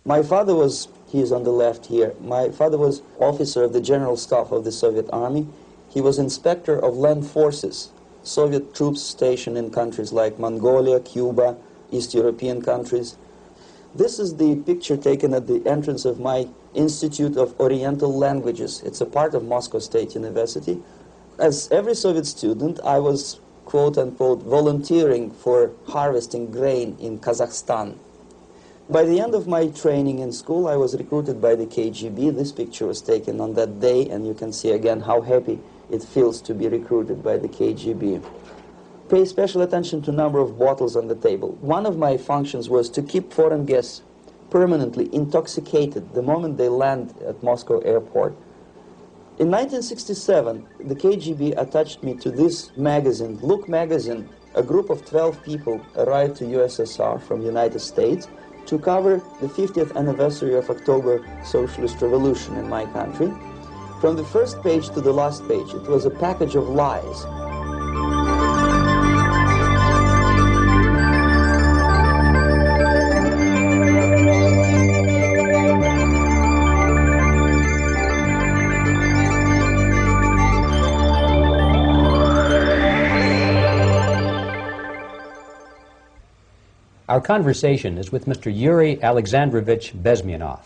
My father was, he is on the left here, my father was officer of the General Staff of the Soviet Army. He was inspector of land forces, Soviet troops stationed in countries like Mongolia, Cuba, East European countries. This is the picture taken at the entrance of my Institute of Oriental Languages. It's a part of Moscow State University. As every Soviet student, I was, quote-unquote, volunteering for harvesting grain in Kazakhstan. By the end of my training in school, I was recruited by the KGB. This picture was taken on that day, and you can see again how happy it feels to be recruited by the KGB. Pay special attention to number of bottles on the table. One of my functions was to keep foreign guests permanently intoxicated the moment they land at Moscow airport. In 1967, the KGB attached me to this magazine, Look magazine. A group of 12 people arrived to USSR from United States to cover the 50th anniversary of October Socialist Revolution in my country. From the first page to the last page, it was a package of lies. Our conversation is with Mr. Yuri Alexandrovich Bezmenov.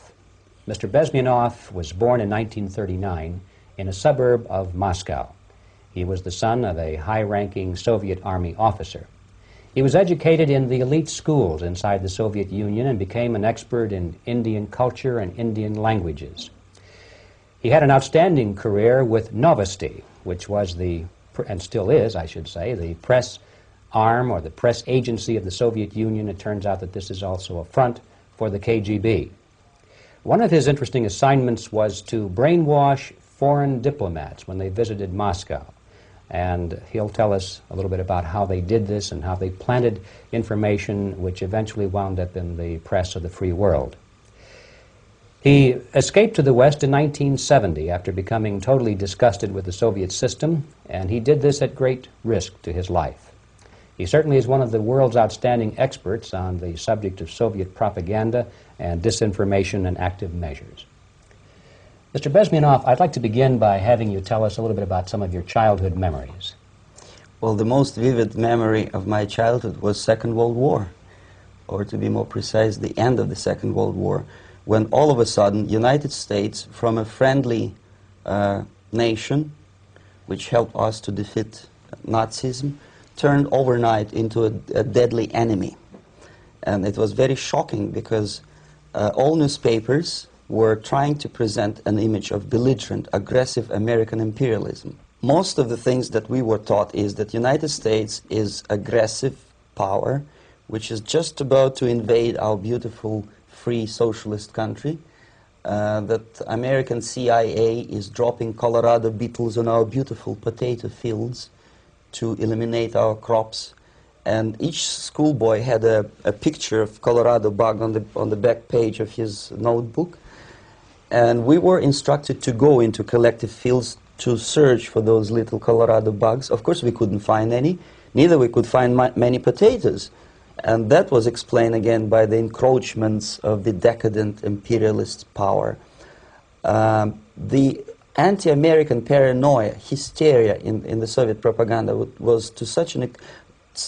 Mr. Bezmenov was born in 1939 in a suburb of Moscow. He was the son of a high-ranking Soviet Army officer. He was educated in the elite schools inside the Soviet Union and became an expert in Indian culture and Indian languages. He had an outstanding career with Novosti, which was the, and still is, I should say, the press arm or the press agency of the Soviet Union. It turns out that this is also a front for the KGB. One of his interesting assignments was to brainwash foreign diplomats when they visited Moscow. And he'll tell us a little bit about how they did this and how they planted information which eventually wound up in the press of the free world. He escaped to the West in 1970 after becoming totally disgusted with the Soviet system, and he did this at great risk to his life. He certainly is one of the world's outstanding experts on the subject of Soviet propaganda and disinformation and active measures. Mr. Bezmenov, I'd like to begin by having you tell us a little bit about some of your childhood memories. Well, the most vivid memory of my childhood was Second World War, or to be more precise, the end of the Second World War, when all of a sudden United States, from a friendly nation, which helped us to defeat Nazism, turned overnight into a deadly enemy. And it was very shocking because all newspapers were trying to present an image of belligerent, aggressive American imperialism. Most of the things that we were taught is that United States is aggressive power, which is just about to invade our beautiful, free, socialist country, that American CIA is dropping Colorado beetles on our beautiful potato fields to eliminate our crops, and each schoolboy had a picture of Colorado bug on the back page of his notebook, and we were instructed to go into collective fields to search for those little Colorado bugs. Of course we couldn't find any, neither we could find many potatoes, and that was explained again by the encroachments of the decadent imperialist power. The anti-American paranoia, hysteria in the Soviet propaganda was to such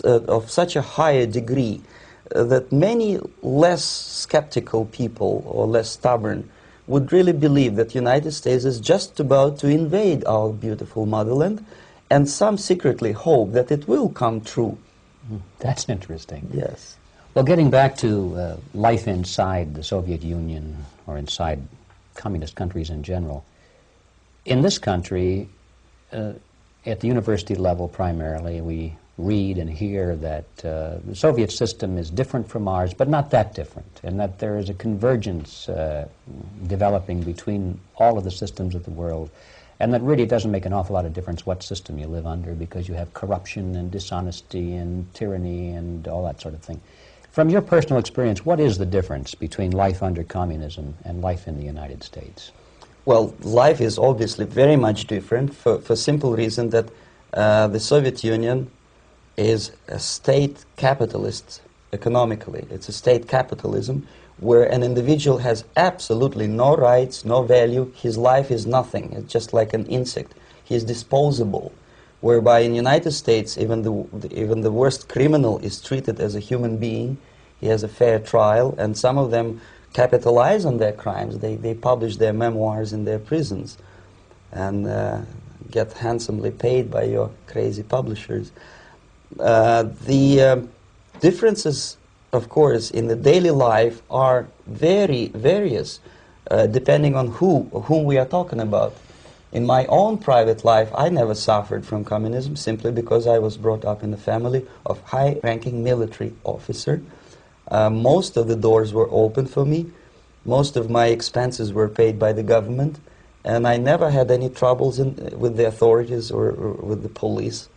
of such a higher degree that many less skeptical people or less stubborn would really believe that the United States is just about to invade our beautiful motherland, and some secretly hope that it will come true. That's interesting. Yes. Well, getting back to life inside the Soviet Union or inside communist countries in general, in this country, at the university level primarily, we read and hear that the Soviet system is different from ours, but not that different, and that there is a convergence developing between all of the systems of the world, and that really doesn't make an awful lot of difference what system you live under, because you have corruption and dishonesty and tyranny and all that sort of thing. From your personal experience, what is the difference between life under communism and life in the United States? Well, life is obviously very much different for simple reason that the Soviet Union is a state capitalist economically. It's a state capitalism where an individual has absolutely no rights, no value, his life is nothing, it's just like an insect. He is disposable, whereby in the United States even the worst criminal is treated as a human being. He has a fair trial, and some of them capitalize on their crimes. They publish their memoirs in their prisons and get handsomely paid by your crazy publishers. The differences, of course, in the daily life are very various, depending on whom we are talking about. In my own private life, I never suffered from communism simply because I was brought up in a family of high-ranking military officer. Most of the doors were open for me. Most of my expenses were paid by the government, and I never had any troubles with the authorities or with the police.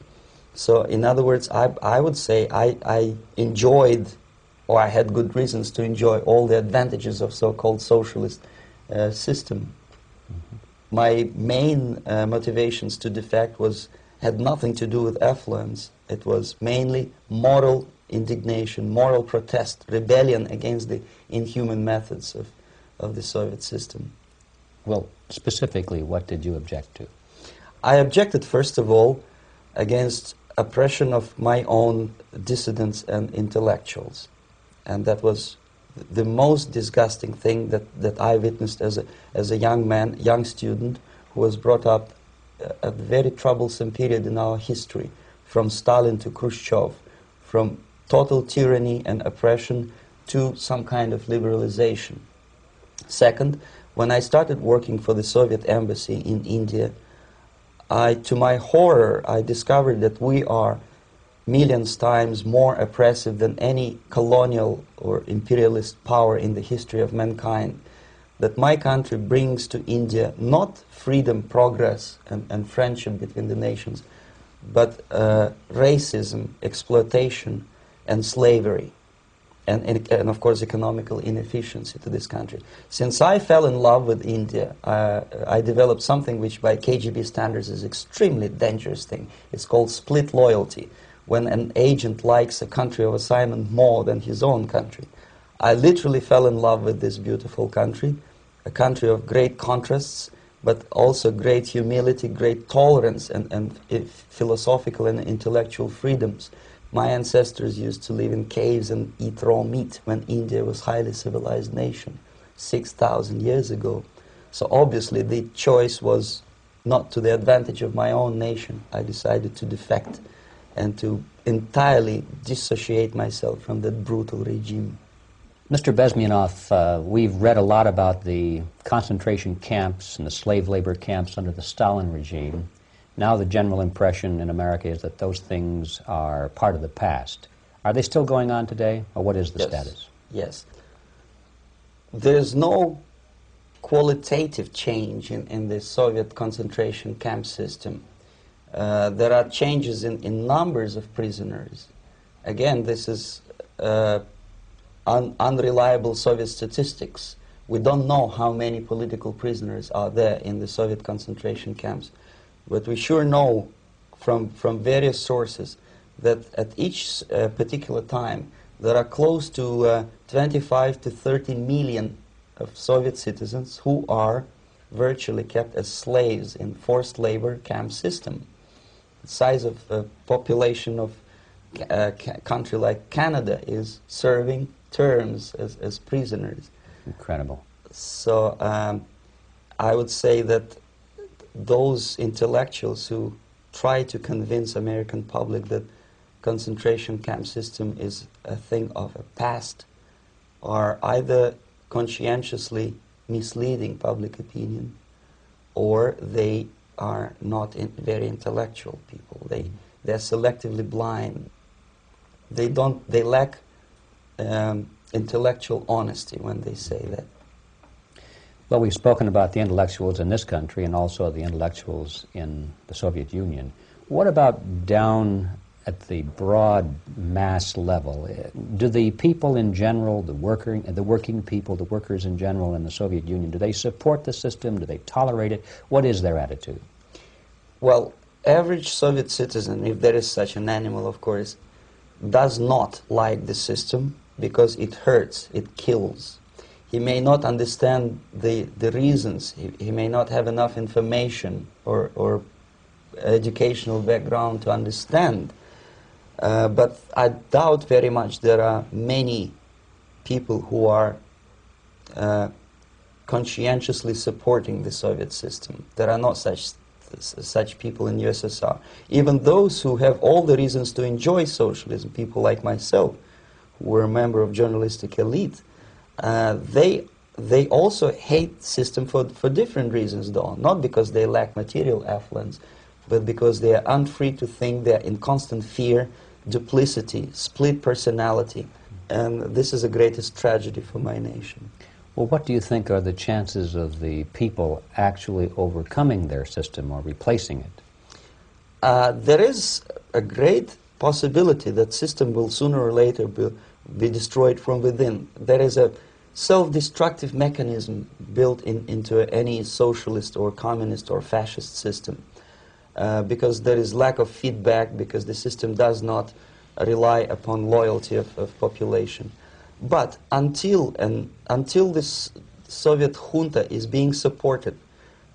So, in other words, I would say I enjoyed, or I had good reasons to enjoy, all the advantages of so-called socialist system. Mm-hmm. My main motivations to defect had nothing to do with affluence. It was mainly moral indignation, moral protest, rebellion against the inhuman methods of the Soviet system. Well, specifically, what did you object to? I objected, first of all, against oppression of my own dissidents and intellectuals. And that was the most disgusting thing that I witnessed as a young man, young student, who was brought up at a very troublesome period in our history, from Stalin to Khrushchev, from total tyranny and oppression to some kind of liberalization. Second, when I started working for the Soviet embassy in India, to my horror, I discovered that we are millions times more oppressive than any colonial or imperialist power in the history of mankind. That my country brings to India not freedom, progress, and friendship between the nations, but racism, exploitation, and slavery, and of course economical inefficiency to this country. Since I fell in love with India, I developed something which by KGB standards is extremely dangerous thing. It's called split loyalty, when an agent likes a country of assignment more than his own country. I literally fell in love with this beautiful country, a country of great contrasts, but also great humility, great tolerance, and philosophical and intellectual freedoms. My ancestors used to live in caves and eat raw meat when India was a highly civilized nation 6,000 years ago. So obviously the choice was not to the advantage of my own nation. I decided to defect and to entirely dissociate myself from that brutal regime. Mr. Bezmenov, we've read a lot about the concentration camps and the slave labor camps under the Stalin regime. Now the general impression in America is that those things are part of the past. Are they still going on today, or what is the status? Yes. There's no qualitative change in the Soviet concentration camp system. There are changes in numbers of prisoners. Again, this is unreliable Soviet statistics. We don't know how many political prisoners are there in the Soviet concentration camps. But we sure know from various sources that at each particular time there are close to 25 to 30 million of Soviet citizens who are virtually kept as slaves in forced labor camp system. The size of the population of a country like Canada is serving terms as prisoners. Incredible. So I would say that those intellectuals who try to convince American public that concentration camp system is a thing of a past are either conscientiously misleading public opinion, or they are not very intellectual people. They're selectively blind. They lack intellectual honesty when they say that. Well, we've spoken about the intellectuals in this country and also the intellectuals in the Soviet Union. What about down at the broad mass level? Do the people in general, the working people, the workers in general in the Soviet Union, do they support the system? Do they tolerate it? What is their attitude? Well, average Soviet citizen, if there is such an animal, of course, does not like the system because it hurts, it kills. He may not understand the reasons. He may not have enough information or educational background to understand. But I doubt very much there are many people who are conscientiously supporting the Soviet system. There are not such people in USSR. Even those who have all the reasons to enjoy socialism, people like myself, who were a member of journalistic elite, they also hate system for different reasons, though. Not because they lack material affluence, but because they are unfree to think, they're in constant fear, duplicity, split personality. And this is the greatest tragedy for my nation. Well, what do you think are the chances of the people actually overcoming their system or replacing it? There is a great possibility that system will sooner or later be destroyed from within. There is a self-destructive mechanism built into any socialist or communist or fascist system, because there is lack of feedback, because the system does not rely upon loyalty of population. But until this Soviet junta is being supported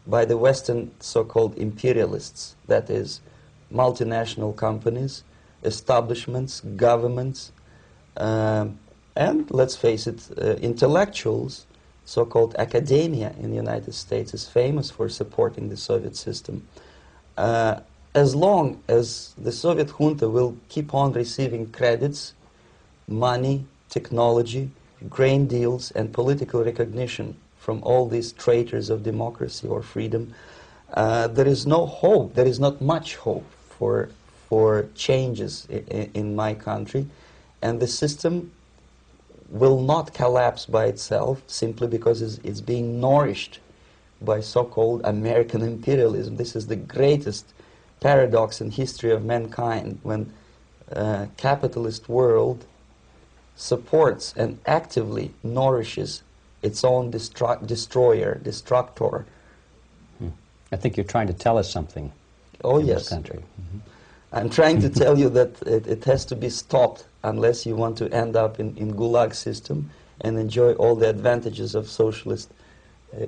by the Western so-called imperialists, that is, multinational companies, establishments, governments, and let's face it, intellectuals, so-called academia in the United States is famous for supporting the Soviet system. As long as the Soviet junta will keep on receiving credits, money, technology, grain deals, and political recognition from all these traitors of democracy or freedom, there is no hope, there is not much hope for changes in my country, and the system will not collapse by itself simply because it's being nourished by so-called American imperialism. This is the greatest paradox in history of mankind, when capitalist world supports and actively nourishes its own destroyer, destructor. I think you're trying to tell us something in this country. Mm-hmm. I'm trying to tell you that it has to be stopped unless you want to end up in Gulag system and enjoy all the advantages of socialist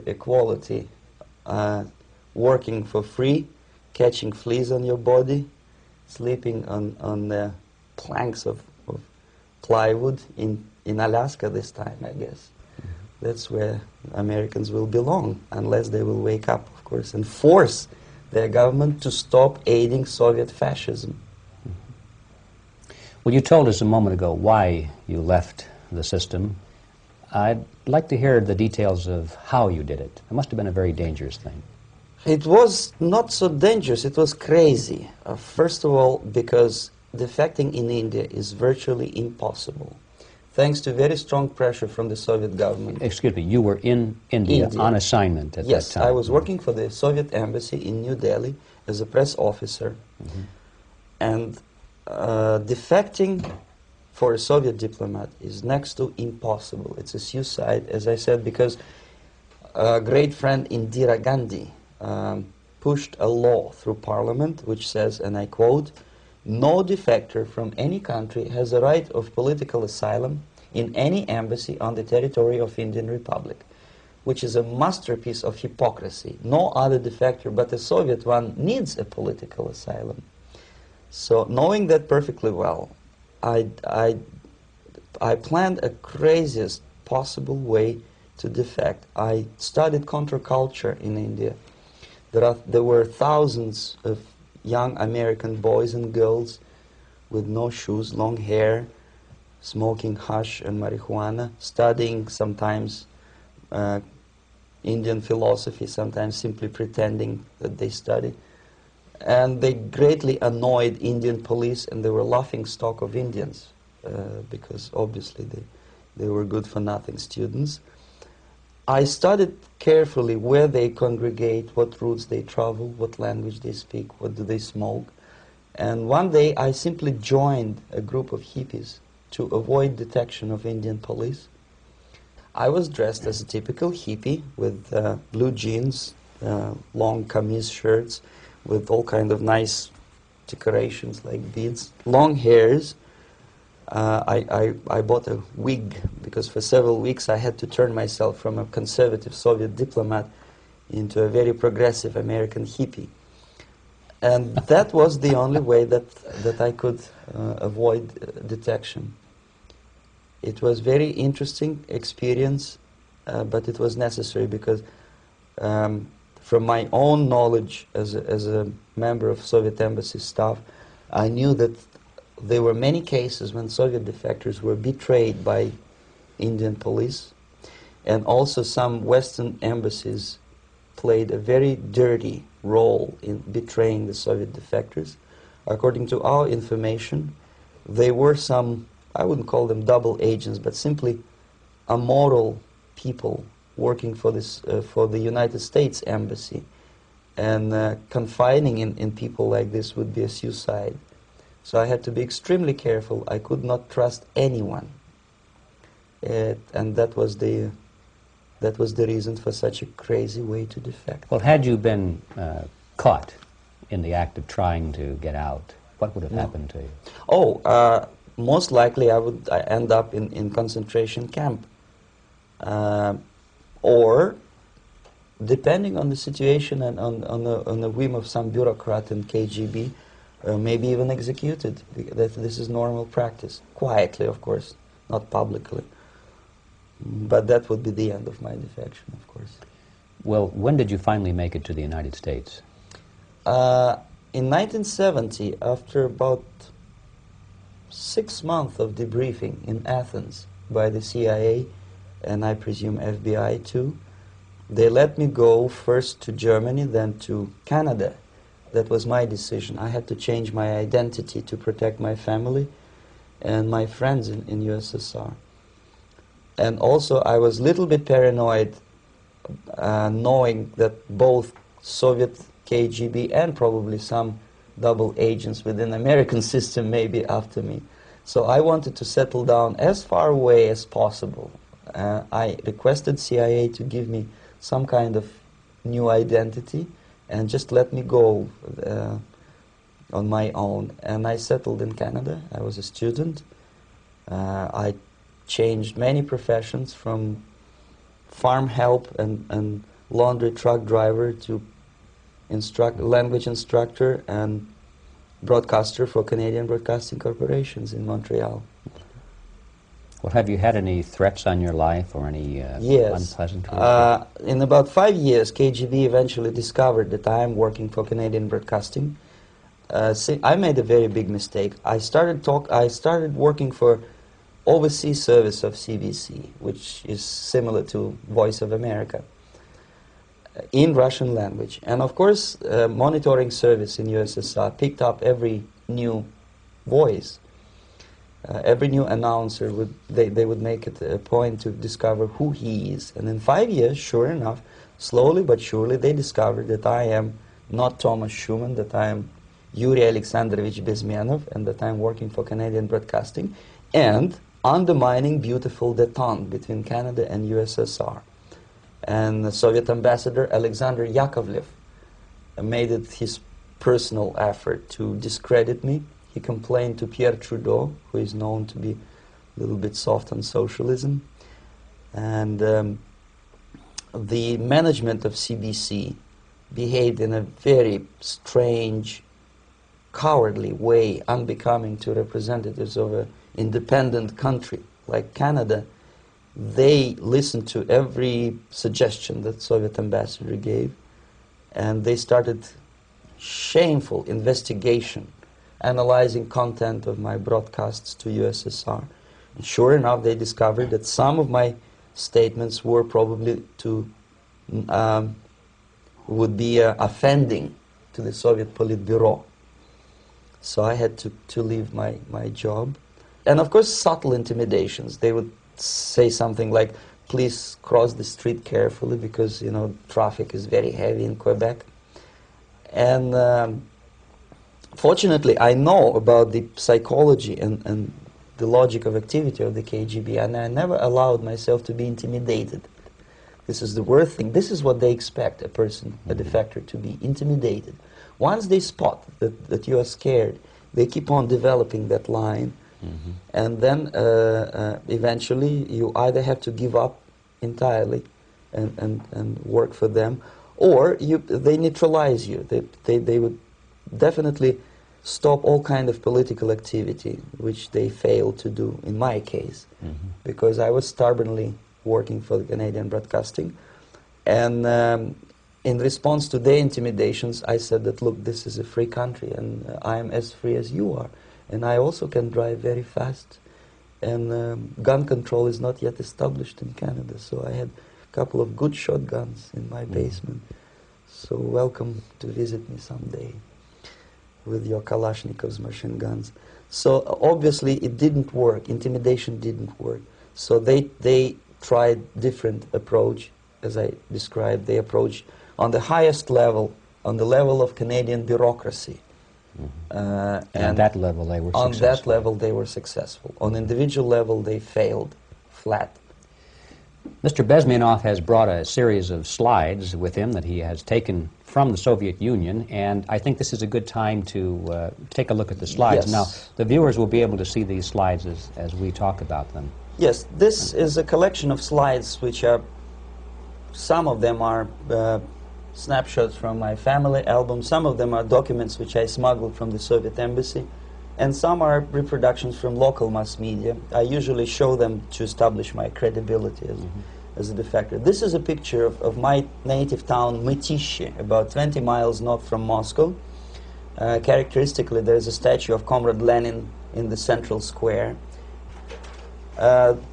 equality, working for free, catching fleas on your body, sleeping on the planks of plywood in Alaska this time, I guess. That's where Americans will belong, unless they will wake up, of course, and force their government to stop aiding Soviet fascism. Well, you told us a moment ago why you left the system. I'd like to hear the details of how you did it. It must have been a very dangerous thing. It was not so dangerous, it was crazy. First of all, because defecting in India is virtually impossible, thanks to very strong pressure from the Soviet government. Excuse me, you were in India on assignment at that time? Yes, I was working for the Soviet embassy in New Delhi as a press officer. Mm-hmm. And defecting for a Soviet diplomat is next to impossible. It's a suicide, as I said, because a great friend Indira Gandhi pushed a law through parliament which says, and I quote, "No defector from any country has a right of political asylum in any embassy on the territory of Indian Republic," which is a masterpiece of hypocrisy. No other defector but a Soviet one needs a political asylum. So, knowing that perfectly well, I planned a craziest possible way to defect. I studied counterculture in India. There were thousands of young American boys and girls with no shoes, long hair, smoking hash and marijuana, studying sometimes Indian philosophy, sometimes simply pretending that they study. And they greatly annoyed Indian police, and they were laughing stock of Indians because obviously they were good-for-nothing students. I studied carefully where they congregate, what routes they travel, what language they speak, what do they smoke. And one day I simply joined a group of hippies to avoid detection of Indian police. I was dressed as a typical hippie with blue jeans, long kameez shirts, with all kind of nice decorations like beads, long hairs, I bought a wig because for several weeks I had to turn myself from a conservative Soviet diplomat into a very progressive American hippie. And that was the only way that I could avoid detection. It was very interesting experience, but it was necessary because from my own knowledge as a member of Soviet embassy staff, I knew that there were many cases when Soviet defectors were betrayed by Indian police, and also some Western embassies played a very dirty role in betraying the Soviet defectors. According to our information, they were some, I wouldn't call them double agents, but simply immoral people working for this for the United States Embassy, and confining in people like this would be a suicide. So I had to be extremely careful. I could not trust anyone, and that was the reason for such a crazy way to defect. Well, had you been caught in the act of trying to get out, what would have happened to you? Oh, most likely I would end up in concentration camp. Or, depending on the situation and on the whim of some bureaucrat in KGB, maybe even executed. This is normal practice. Quietly, of course, not publicly. But that would be the end of my defection, of course. Well, when did you finally make it to the United States? In 1970, after about 6 months of debriefing in Athens by the CIA, and I presume FBI too, they let me go first to Germany, then to Canada. That was my decision. I had to change my identity to protect my family and my friends in USSR. And also I was a little bit paranoid, knowing that both Soviet KGB and probably some double agents within the American system may be after me. So I wanted to settle down as far away as possible. I requested CIA to give me some kind of new identity and just let me go on my own. And I settled in Canada. I was a student. I changed many professions, from farm help and laundry truck driver to language instructor and broadcaster for Canadian Broadcasting Corporations in Montreal. Well, have you had any threats on your life or any yes. unpleasant In about 5 years, KGB eventually discovered that I am working for Canadian Broadcasting. I made a very big mistake. I started working for overseas service of CBC, which is similar to Voice of America, in Russian language. And of course, monitoring service in USSR picked up every new voice. Every new announcer, they would make it a point to discover who he is. And in 5 years, sure enough, slowly but surely, they discovered that I am not Thomas Schumann, that I am Yuri Alexandrovich Bezmenov, and that I am working for Canadian Broadcasting, and undermining beautiful détente between Canada and USSR. And the Soviet ambassador Alexander Yakovlev made it his personal effort to discredit me. He complained to Pierre Trudeau, who is known to be a little bit soft on socialism. And the management of CBC behaved in a very strange, cowardly way, unbecoming to representatives of an independent country like Canada. They listened to every suggestion that Soviet ambassador gave, and they started shameful investigation, analyzing content of my broadcasts to USSR. And sure enough, they discovered that some of my statements were probably would be offending to the Soviet Politburo. So I had to leave my job. And of course, subtle intimidations. They would say something like, please cross the street carefully because, you know, traffic is very heavy in Quebec. And fortunately, I know about the psychology and the logic of activity of the KGB, and I never allowed myself to be intimidated. This is the worst thing. This is what they expect a person, a defector, to be intimidated. Once they spot that you are scared, they keep on developing that line, And then eventually you either have to give up entirely and work for them, or they neutralize you. They would definitely stop all kind of political activity, which they failed to do in my case, because I was stubbornly working for the Canadian Broadcasting. And in response to their intimidations, I said that, look, this is a free country, and I am as free as you are. And I also can drive very fast. And gun control is not yet established in Canada, so I had a couple of good shotguns in my basement. So welcome to visit me someday with your Kalashnikov's machine guns. So obviously it didn't work. Intimidation didn't work. So they tried different approach, as I described. They approached on the highest level, on the level of Canadian bureaucracy. And on that level they were successful. On that level they were successful. On individual level they failed flat. Mr. Bezmenov has brought a series of slides with him that he has taken from the Soviet Union, and I think this is a good time to take a look at the slides. Yes. Now, the viewers will be able to see these slides as we talk about them. Yes, this is a collection of slides which are, some of them are snapshots from my family album, some of them are documents which I smuggled from the Soviet embassy, and some are reproductions from local mass media. I usually show them to establish my credibility as a defector. This is a picture of my native town, Mytishi, about 20 miles north from Moscow. Characteristically, there is a statue of Comrade Lenin in the central square.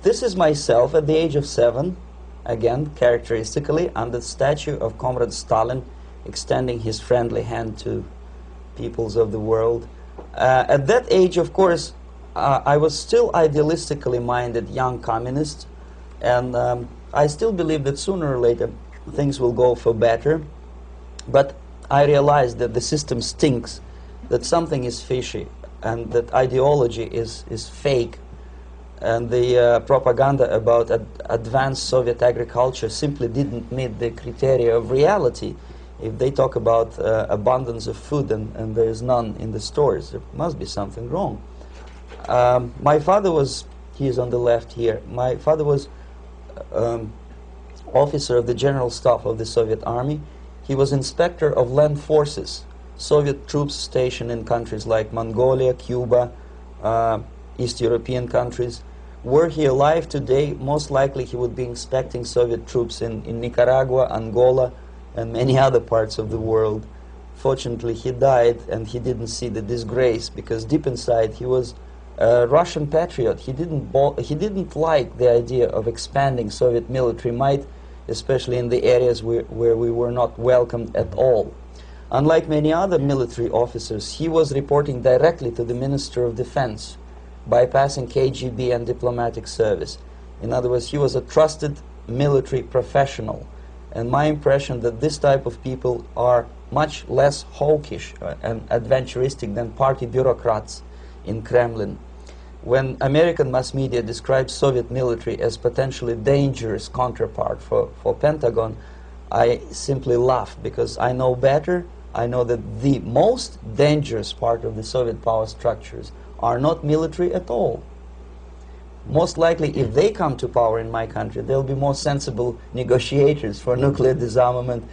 This is myself at the age of 7, again, characteristically, under the statue of Comrade Stalin, extending his friendly hand to peoples of the world. At that age, of course, I was still idealistically minded young communist, and I still believe that sooner or later things will go for better. But I realized that the system stinks, that something is fishy, and that ideology is fake. And the propaganda about advanced Soviet agriculture simply didn't meet the criteria of reality. If they talk about abundance of food and there is none in the stores, there must be something wrong. My father was, he is on the left here, my father was officer of the General Staff of the Soviet Army. He was inspector of land forces, Soviet troops stationed in countries like Mongolia, Cuba, East European countries. Were he alive today, most likely he would be inspecting Soviet troops in Nicaragua, Angola, and many other parts of the world. Fortunately, he died, and he didn't see the disgrace, because deep inside he was a Russian patriot. He didn't like the idea of expanding Soviet military might, especially in the areas where we were not welcomed at all. Unlike many other military officers, he was reporting directly to the Minister of Defense, bypassing KGB and diplomatic service. In other words, he was a trusted military professional. And my impression that this type of people are much less hawkish and adventuristic than party bureaucrats in Kremlin. When American mass media describes Soviet military as potentially dangerous counterpart for Pentagon, I simply laugh, because I know better. I know that the most dangerous part of the Soviet power structures are not military at all. Most likely, if they come to power in my country, they'll be more sensible negotiators for nuclear disarmament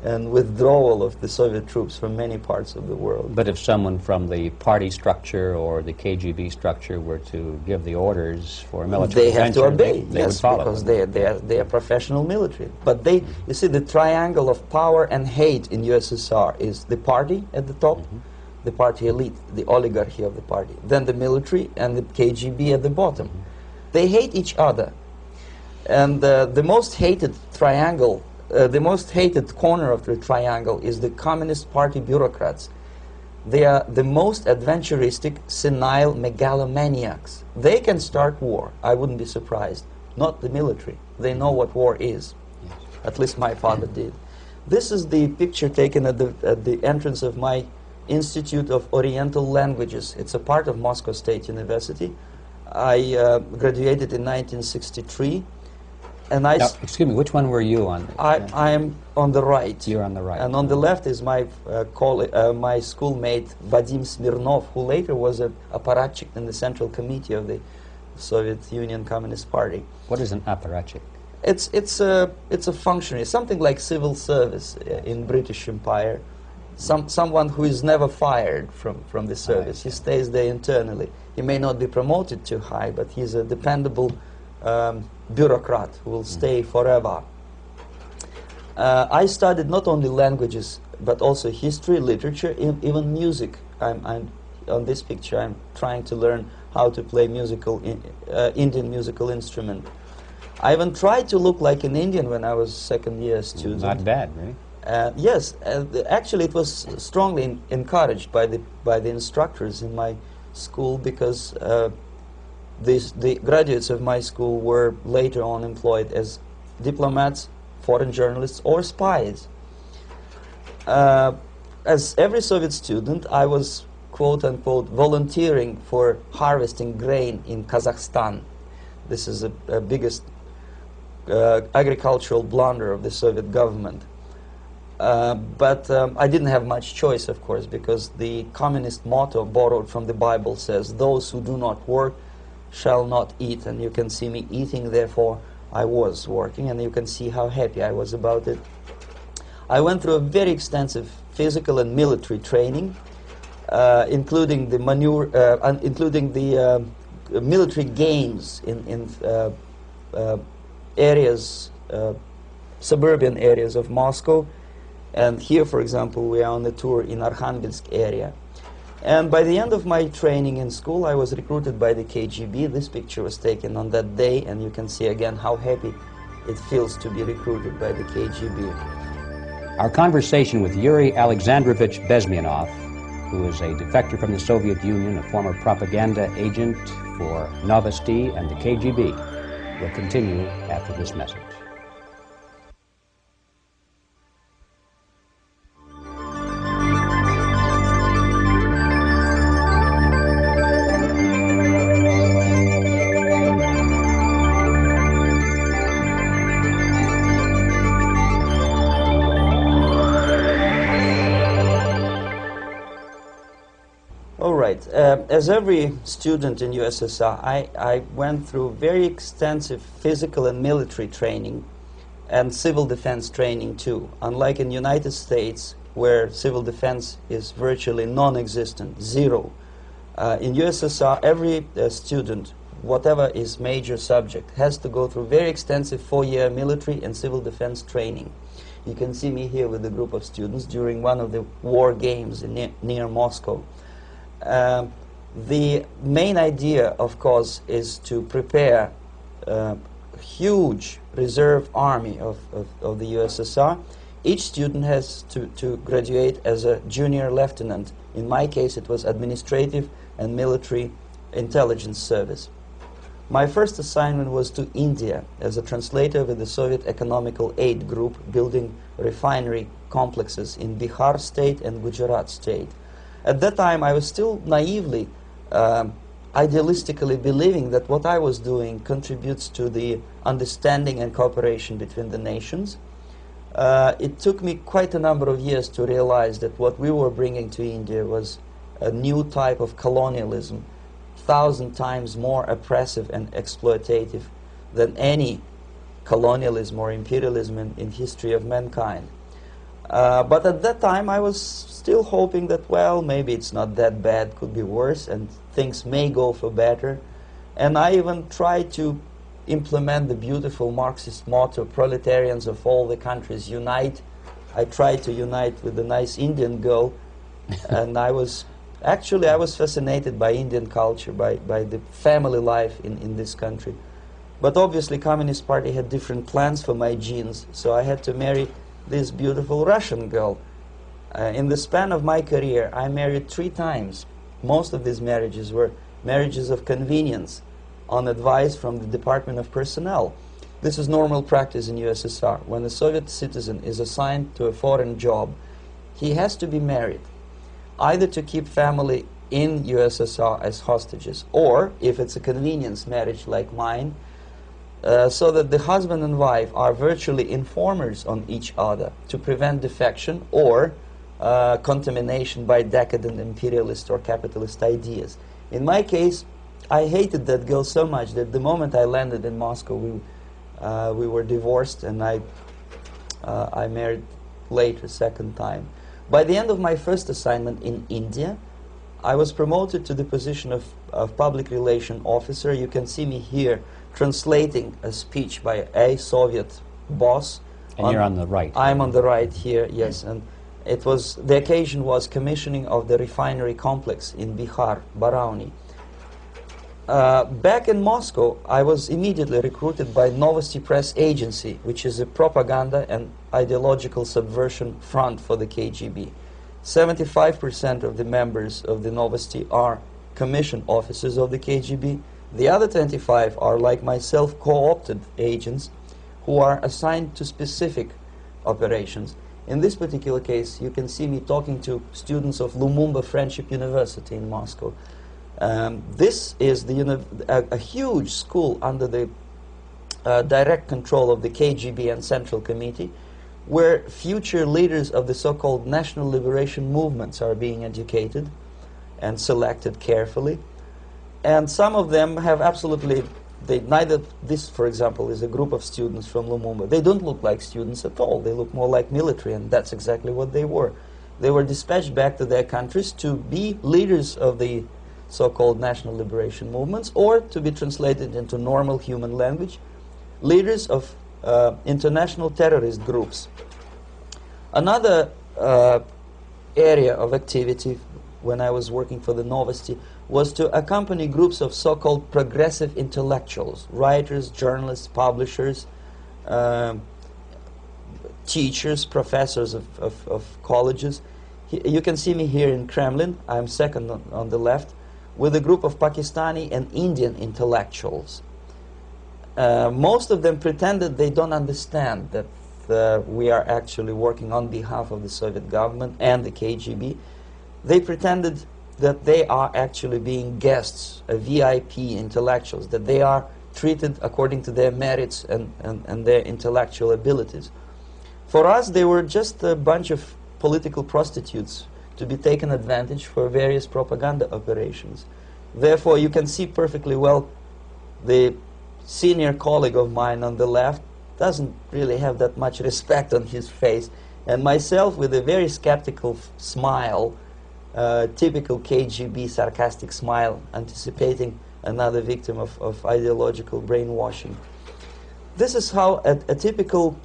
and withdrawal of the Soviet troops from many parts of the world. But if someone from the party structure or the KGB structure were to give the orders for a military they have to obey, they yes, would follow. Because they are professional military. But they, you see, the triangle of power and hate in USSR is the party at the top, the party elite, the oligarchy of the party, then the military and the KGB at the bottom. They hate each other. And the most hated triangle, the most hated corner of the triangle is the Communist Party bureaucrats. They are the most adventuristic, senile megalomaniacs. They can start war, I wouldn't be surprised. Not the military. They know what war is. At least my father did. This is the picture taken at the entrance of my Institute of Oriental Languages. It's a part of Moscow State University. I graduated in 1963. And I, Now, excuse me, which one were you on? I am on the right. You're on the right. And on the left is my my schoolmate Vadim Smirnov, who later was a apparatchik in the Central Committee of the Soviet Union Communist Party. What is an apparatchik? It's a functionary, something like civil service in British Empire. Someone who is never fired from the service. He stays there internally. He may not be promoted too high, but he's a dependable bureaucrat who will stay forever. I studied not only languages, but also history, literature, even music. I'm on this picture, I'm trying to learn how to play Indian musical instrument. I even tried to look like an Indian when I was second-year student. Not bad, right? Yes, actually it was strongly encouraged by the instructors in my school, because the graduates of my school were later on employed as diplomats, foreign journalists, or spies. As every Soviet student, I was quote-unquote volunteering for harvesting grain in Kazakhstan. This is the biggest agricultural blunder of the Soviet government. But I didn't have much choice, of course, because the communist motto borrowed from the Bible says, "Those who do not work shall not eat." And you can see me eating, therefore I was working, and you can see how happy I was about it. I went through a very extensive physical and military training, including the military games in areas, suburban areas of Moscow. And here, for example, we are on a tour in Arkhangelsk area. And by the end of my training in school, I was recruited by the KGB. This picture was taken on that day, and you can see again how happy it feels to be recruited by the KGB. Our conversation with Yuri Alexandrovich Bezmenov, who is a defector from the Soviet Union, a former propaganda agent for Novosti and the KGB, will continue after this message. As every student in USSR, I went through very extensive physical and military training and civil defense training too. Unlike in the United States, where civil defense is virtually non-existent, zero. In USSR, every student, whatever his major subject, has to go through very extensive 4-year military and civil defense training. You can see me here with a group of students during one of the war games near Moscow. The main idea, of course, is to prepare a huge reserve army of the USSR. Each student has to graduate as a junior lieutenant. In my case, it was administrative and military intelligence service. My first assignment was to India as a translator with the Soviet Economical Aid Group, building refinery complexes in Bihar state and Gujarat state. At that time, I was still naively, idealistically believing that what I was doing contributes to the understanding and cooperation between the nations. It took me quite a number of years to realize that what we were bringing to India was a new type of colonialism, 1,000 times more oppressive and exploitative than any colonialism or imperialism in history of mankind. But at that time, I was still hoping that, well, maybe it's not that bad, could be worse, and things may go for better. And I even tried to implement the beautiful Marxist motto, proletarians of all the countries unite. I tried to unite with a nice Indian girl, and I was fascinated by Indian culture, by the family life in this country. But obviously, Communist Party had different plans for my genes, so I had to marry this beautiful Russian girl. In the span of my career, I married 3 times. Most of these marriages were marriages of convenience on advice from the Department of Personnel. This is normal practice in USSR. When a Soviet citizen is assigned to a foreign job, he has to be married, either to keep family in USSR as hostages, or, if it's a convenience marriage like mine, so that the husband and wife are virtually informers on each other to prevent defection or contamination by decadent imperialist or capitalist ideas. In my case, I hated that girl so much that the moment I landed in Moscow, we were divorced, and I married later, second time. By the end of my first assignment in India, I was promoted to the position of public relation officer. You can see me here translating a speech by a Soviet boss. And you're on the right. I'm on the right here, yes. And it was, the occasion was commissioning of the refinery complex in Bihar, Barauni. Back in Moscow, I was immediately recruited by Novosti Press Agency, which is a propaganda and ideological subversion front for the KGB. 75% of the members of the Novosti are commissioned officers of the KGB. The other 25 are, like myself, co-opted agents who are assigned to specific operations. In this particular case, you can see me talking to students of Lumumba Friendship University in Moscow. This is a huge school under the direct control of the KGB and Central Committee, where future leaders of the so-called national liberation movements are being educated and selected carefully. And some of them have absolutely, neither this, for example, is a group of students from Lumumba. They don't look like students at all. They look more like military, and that's exactly what they were. They were dispatched back to their countries to be leaders of the so-called national liberation movements, or to be translated into normal human language, leaders of international terrorist groups. Another area of activity when I was working for the Novosti was to accompany groups of so-called progressive intellectuals, writers, journalists, publishers, teachers, professors of colleges. You can see me here in Kremlin. I'm second on the left, with a group of Pakistani and Indian intellectuals. Most of them pretended they don't understand that we are actually working on behalf of the Soviet government and the KGB. They pretended that they are actually being guests, VIP intellectuals, that they are treated according to their merits and their intellectual abilities. For us, they were just a bunch of political prostitutes to be taken advantage for various propaganda operations. Therefore, you can see perfectly well the senior colleague of mine on the left doesn't really have that much respect on his face, and myself with a very skeptical smile, typical KGB sarcastic smile, anticipating another victim of ideological brainwashing. This is how a typical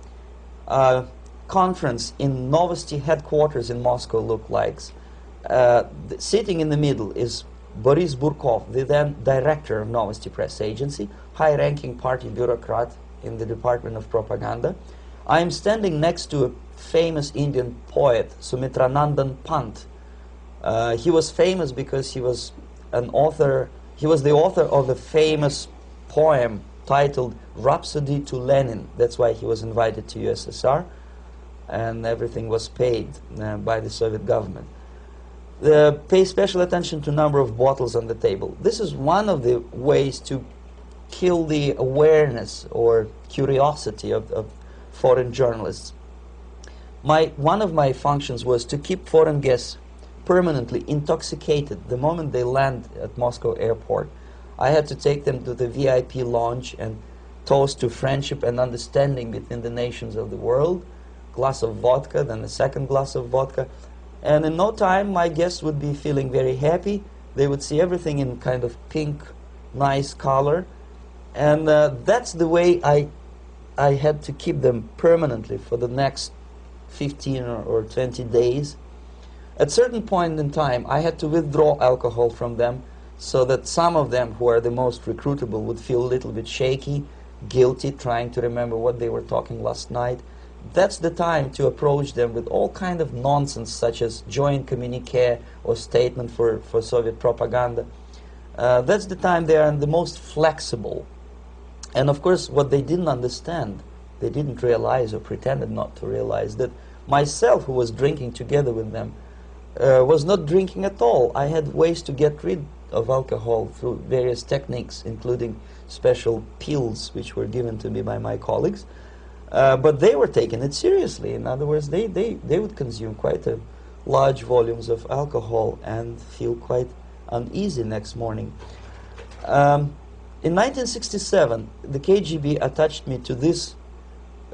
conference in Novosti headquarters in Moscow looked like. Sitting in the middle is Boris Burkov, the then director of Novosti Press Agency, high-ranking party bureaucrat in the Department of Propaganda. I am standing next to a famous Indian poet, Sumitranandan Pant. He was famous because he was an author. He was the author of a famous poem titled Rhapsody to Lenin. That's why he was invited to USSR, and everything was paid by the Soviet government. Pay special attention to number of bottles on the table. This is one of the ways to kill the awareness or curiosity of foreign journalists. One of my functions was to keep foreign guests permanently intoxicated the moment they land at Moscow airport. I had to take them to the VIP lounge and toast to friendship and understanding between the nations of the world. Glass of vodka, then a second glass of vodka. And in no time, my guests would be feeling very happy. They would see everything in kind of pink, nice color. And that's the way I had to keep them permanently for the next 15 or 20 days. At a certain point in time, I had to withdraw alcohol from them so that some of them, who are the most recruitable, would feel a little bit shaky, guilty, trying to remember what they were talking last night. That's the time to approach them with all kind of nonsense, such as joint communique or statement for Soviet propaganda. That's the time they are the most flexible. And of course, what they didn't understand, they didn't realize or pretended not to realize, that myself, who was drinking together with them, was not drinking at all. I had ways to get rid of alcohol through various techniques, including special pills which were given to me by my colleagues. But they were taking it seriously. In other words, they would consume quite large volumes of alcohol and feel quite uneasy next morning. In 1967, the KGB attached me to this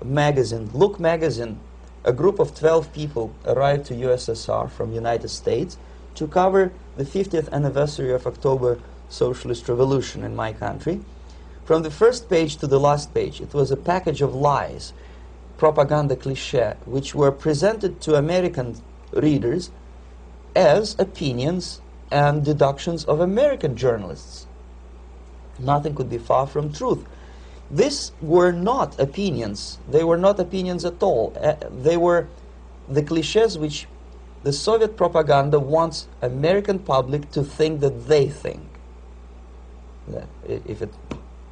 magazine, Look magazine. A group of 12 people arrived to USSR from United States to cover the 50th anniversary of October Socialist Revolution in my country. From the first page to the last page, it was a package of lies, propaganda cliché, which were presented to American readers as opinions and deductions of American journalists. Nothing could be far from truth. These were not opinions. They were not opinions at all. They were the clichés which the Soviet propaganda wants American public to think that they think. If it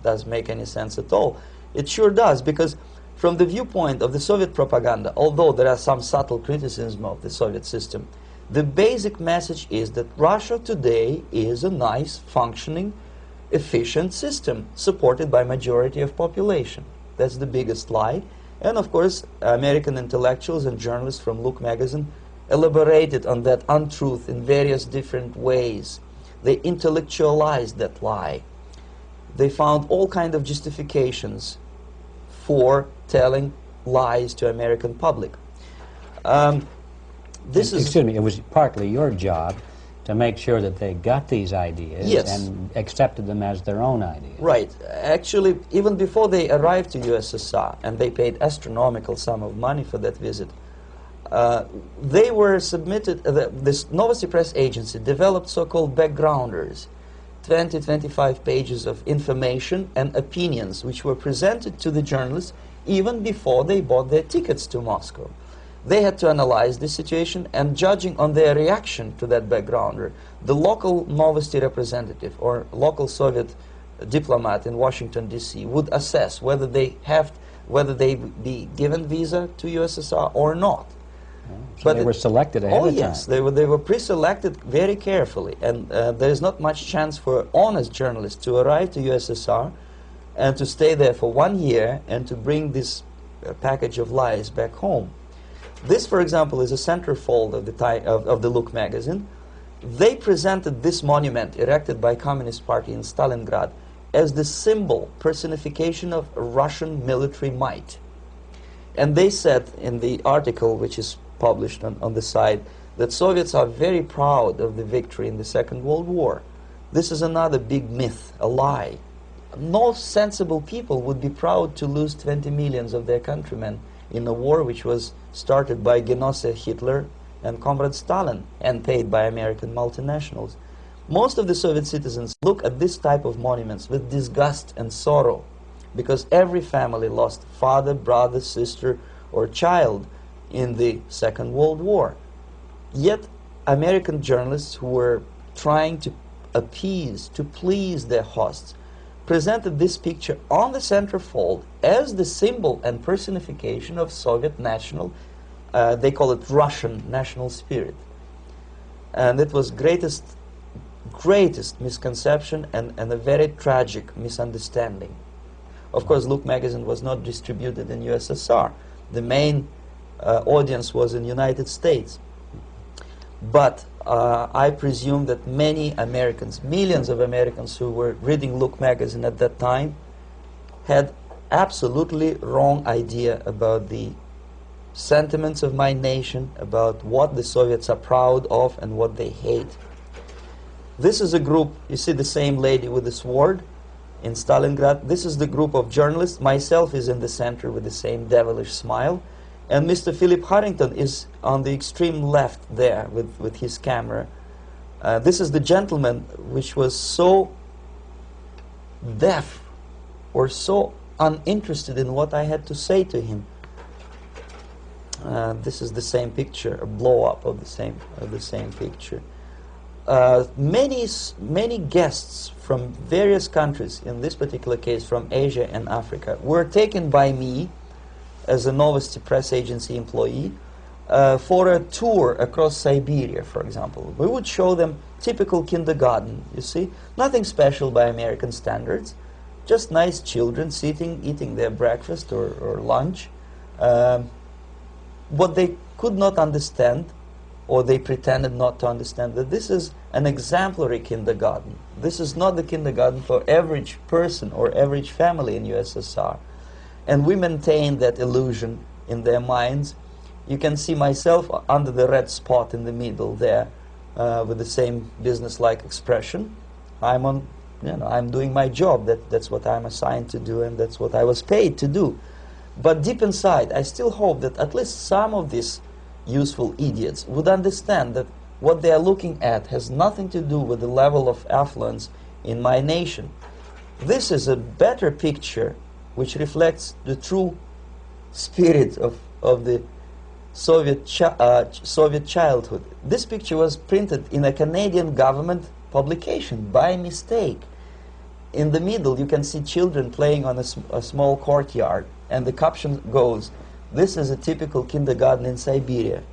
does make any sense at all. It sure does, because from the viewpoint of the Soviet propaganda, although there are some subtle criticisms of the Soviet system, the basic message is that Russia today is a nice, functioning, efficient system supported by majority of population. That's the biggest lie. And of course, American intellectuals and journalists from Look magazine elaborated on that untruth in various different ways. They intellectualized that lie. They found all kinds of justifications for telling lies to American public. Excuse me, it was partly your job to make sure that they got these ideas, yes, and accepted them as their own ideas. Right. Actually, even before they arrived to USSR, and they paid astronomical sum of money for that visit, they were submitted, this Novosti Press Agency developed so-called backgrounders, 20-25 pages of information and opinions which were presented to the journalists even before they bought their tickets to Moscow. They had to analyze the situation, and judging on their reaction to that backgrounder, the local Novosti representative or local Soviet diplomat in Washington, D.C. would assess whether they be given visa to USSR or not. So they were selected ahead of time. Oh yes, they were pre-selected very carefully, and there is not much chance for honest journalists to arrive to USSR and to stay there for 1 year and to bring this package of lies back home. This, for example, is a centerfold of the Look magazine. They presented this monument erected by Communist Party in Stalingrad as the symbol, personification of Russian military might. And they said in the article, which is published on the site, that Soviets are very proud of the victory in the Second World War. This is another big myth, a lie. No sensible people would be proud to lose 20 millions of their countrymen in a war which was started by Genoese Hitler and Comrade Stalin and paid by American multinationals. Most of the Soviet citizens look at this type of monuments with disgust and sorrow, because every family lost father, brother, sister, or child in the Second World War. Yet American journalists who were trying to appease, to please their hosts, presented this picture on the centerfold as the symbol and personification of Soviet national, they call it Russian national spirit. And it was greatest misconception and a very tragic misunderstanding. Of course, Look magazine was not distributed in USSR. The main audience was in United States. But I presume that many Americans, millions of Americans who were reading Look magazine at that time, had absolutely wrong idea about the sentiments of my nation, about what the Soviets are proud of and what they hate. This is a group, you see the same lady with the sword in Stalingrad. This is the group of journalists. Myself is in the center with the same devilish smile. And Mr. Philip Harrington is on the extreme left there with his camera. This is the gentleman which was so deaf or so uninterested in what I had to say to him. This is the same picture, a blow-up of the same picture. Many guests from various countries, in this particular case from Asia and Africa, were taken by me as a Novosti Press Agency employee for a tour across Siberia, for example. We would show them typical kindergarten, you see, nothing special by American standards, just nice children sitting, eating their breakfast or lunch. What they could not understand, or they pretended not to understand, that this is an exemplary kindergarten. This is not the kindergarten for average person or average family in USSR. And we maintain that illusion in their minds. You can see myself under the red spot in the middle there, with the same business-like expression. I'm doing my job. That's what I'm assigned to do, and that's what I was paid to do. But deep inside, I still hope that at least some of these useful idiots would understand that what they are looking at has nothing to do with the level of affluence in my nation. This is a better picture which reflects the true spirit of the Soviet childhood. This picture was printed in a Canadian government publication by mistake. In the middle, you can see children playing on a small courtyard, and the caption goes, "This is a typical kindergarten in Siberia."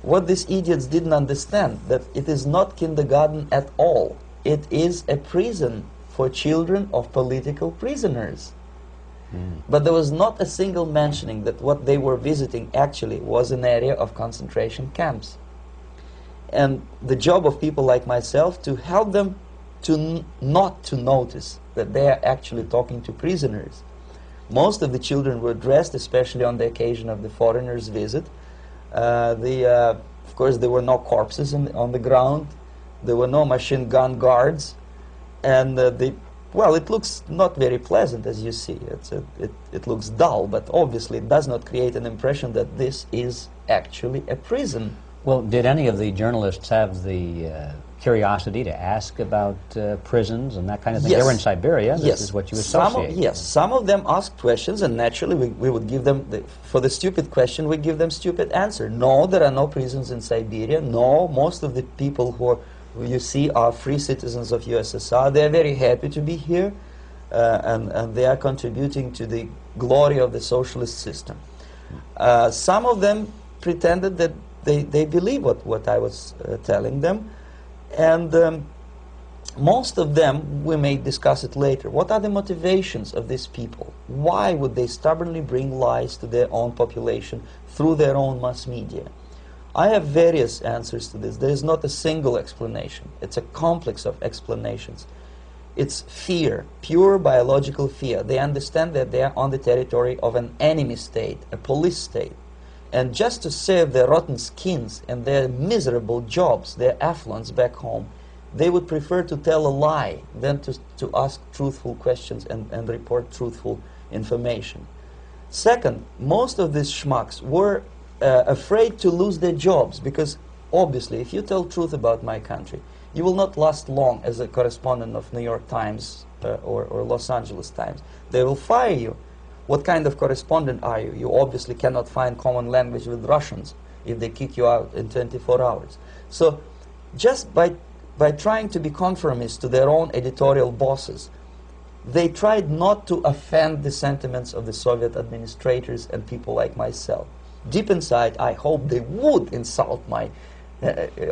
What these idiots didn't understand, that it is not kindergarten at all. It is a prison for children of political prisoners. But there was not a single mentioning that what they were visiting actually was an area of concentration camps. And the job of people like myself to help them to not to notice that they are actually talking to prisoners. Most of the children were dressed, especially on the occasion of the foreigners' visit. Of course, there were no corpses on the ground. There were no machine gun guards. And well, it looks not very pleasant, as you see. It looks dull, but obviously it does not create an impression that this is actually a prison. Well, did any of the journalists have the curiosity to ask about prisons and that kind of thing? Yes. They were in Siberia. This Yes. is what you associate. Yes, some of them asked questions, and naturally we would give them, for the stupid question, we give them stupid answer. No, there are no prisons in Siberia. No, most of the people who you see are free citizens of USSR. They are very happy to be here, and they are contributing to the glory of the socialist system. Some of them pretended that they believe what I was telling them, and most of them, we may discuss it later, what are the motivations of these people? Why would they stubbornly bring lies to their own population through their own mass media? I have various answers to this. There is not a single explanation. It's a complex of explanations. It's fear, pure biological fear. They understand that they are on the territory of an enemy state, a police state. And just to save their rotten skins and their miserable jobs, their affluence back home, they would prefer to tell a lie than to ask truthful questions and report truthful information. Second, most of these schmucks were afraid to lose their jobs, because obviously if you tell truth about my country, you will not last long as a correspondent of New York Times or Los Angeles Times. They will fire you. What kind of correspondent are you? You obviously cannot find common language with Russians if they kick you out in 24 hours. So just by trying to be conformist to their own editorial bosses, they tried not to offend the sentiments of the Soviet administrators and people like myself. Deep inside, I hope they would insult my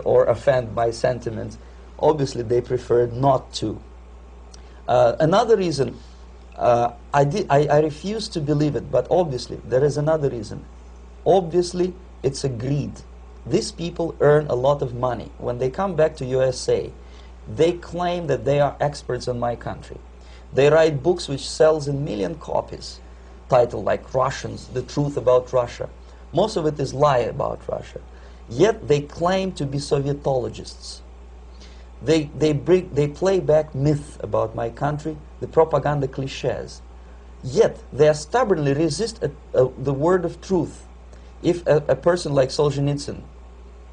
or offend my sentiments. Obviously, they preferred not to. Another reason, I refuse to believe it, but obviously, there is another reason. Obviously, it's a greed. These people earn a lot of money. When they come back to USA, they claim that they are experts on my country. They write books which sells in million copies, titled like Russians, The Truth About Russia. Most of it is lie about Russia. Yet they claim to be Sovietologists. They play back myth about my country, the propaganda cliches. Yet they stubbornly resist the word of truth. If a person like Solzhenitsyn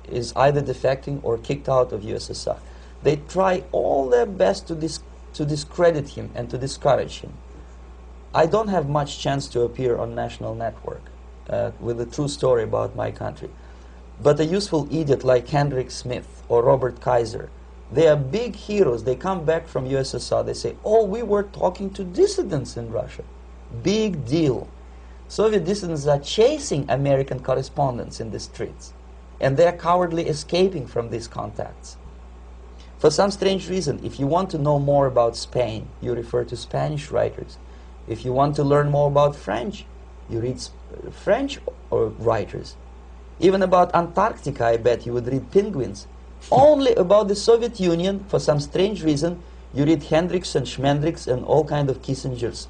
is either defecting or kicked out of USSR, they try all their best to discredit him and to discourage him. I don't have much chance to appear on national network with a true story about my country. But a useful idiot like Hendrik Smith or Robert Kaiser, they are big heroes. They come back from USSR, they say, oh, we were talking to dissidents in Russia. Big deal. Soviet dissidents are chasing American correspondents in the streets, and they're cowardly escaping from these contacts. For some strange reason, if you want to know more about Spain, you refer to Spanish writers. If you want to learn more about French, you read French writers. Even about Antarctica, I bet you would read Penguins. Only about the Soviet Union, for some strange reason, you read Hendricks and Schmendricks and all kind of Kissingers,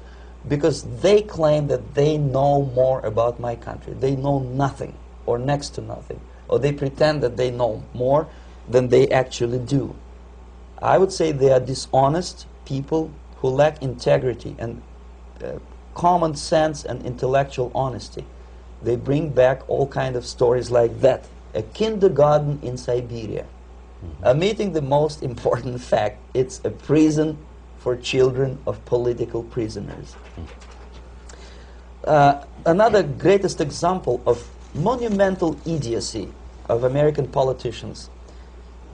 because they claim that they know more about my country. They know nothing, or next to nothing, or they pretend that they know more than they actually do. I would say they are dishonest people who lack integrity and common sense and intellectual honesty. They bring back all kind of stories like that. A kindergarten in Siberia. Omitting the most important fact, it's a prison for children of political prisoners. Another greatest example of monumental idiocy of American politicians.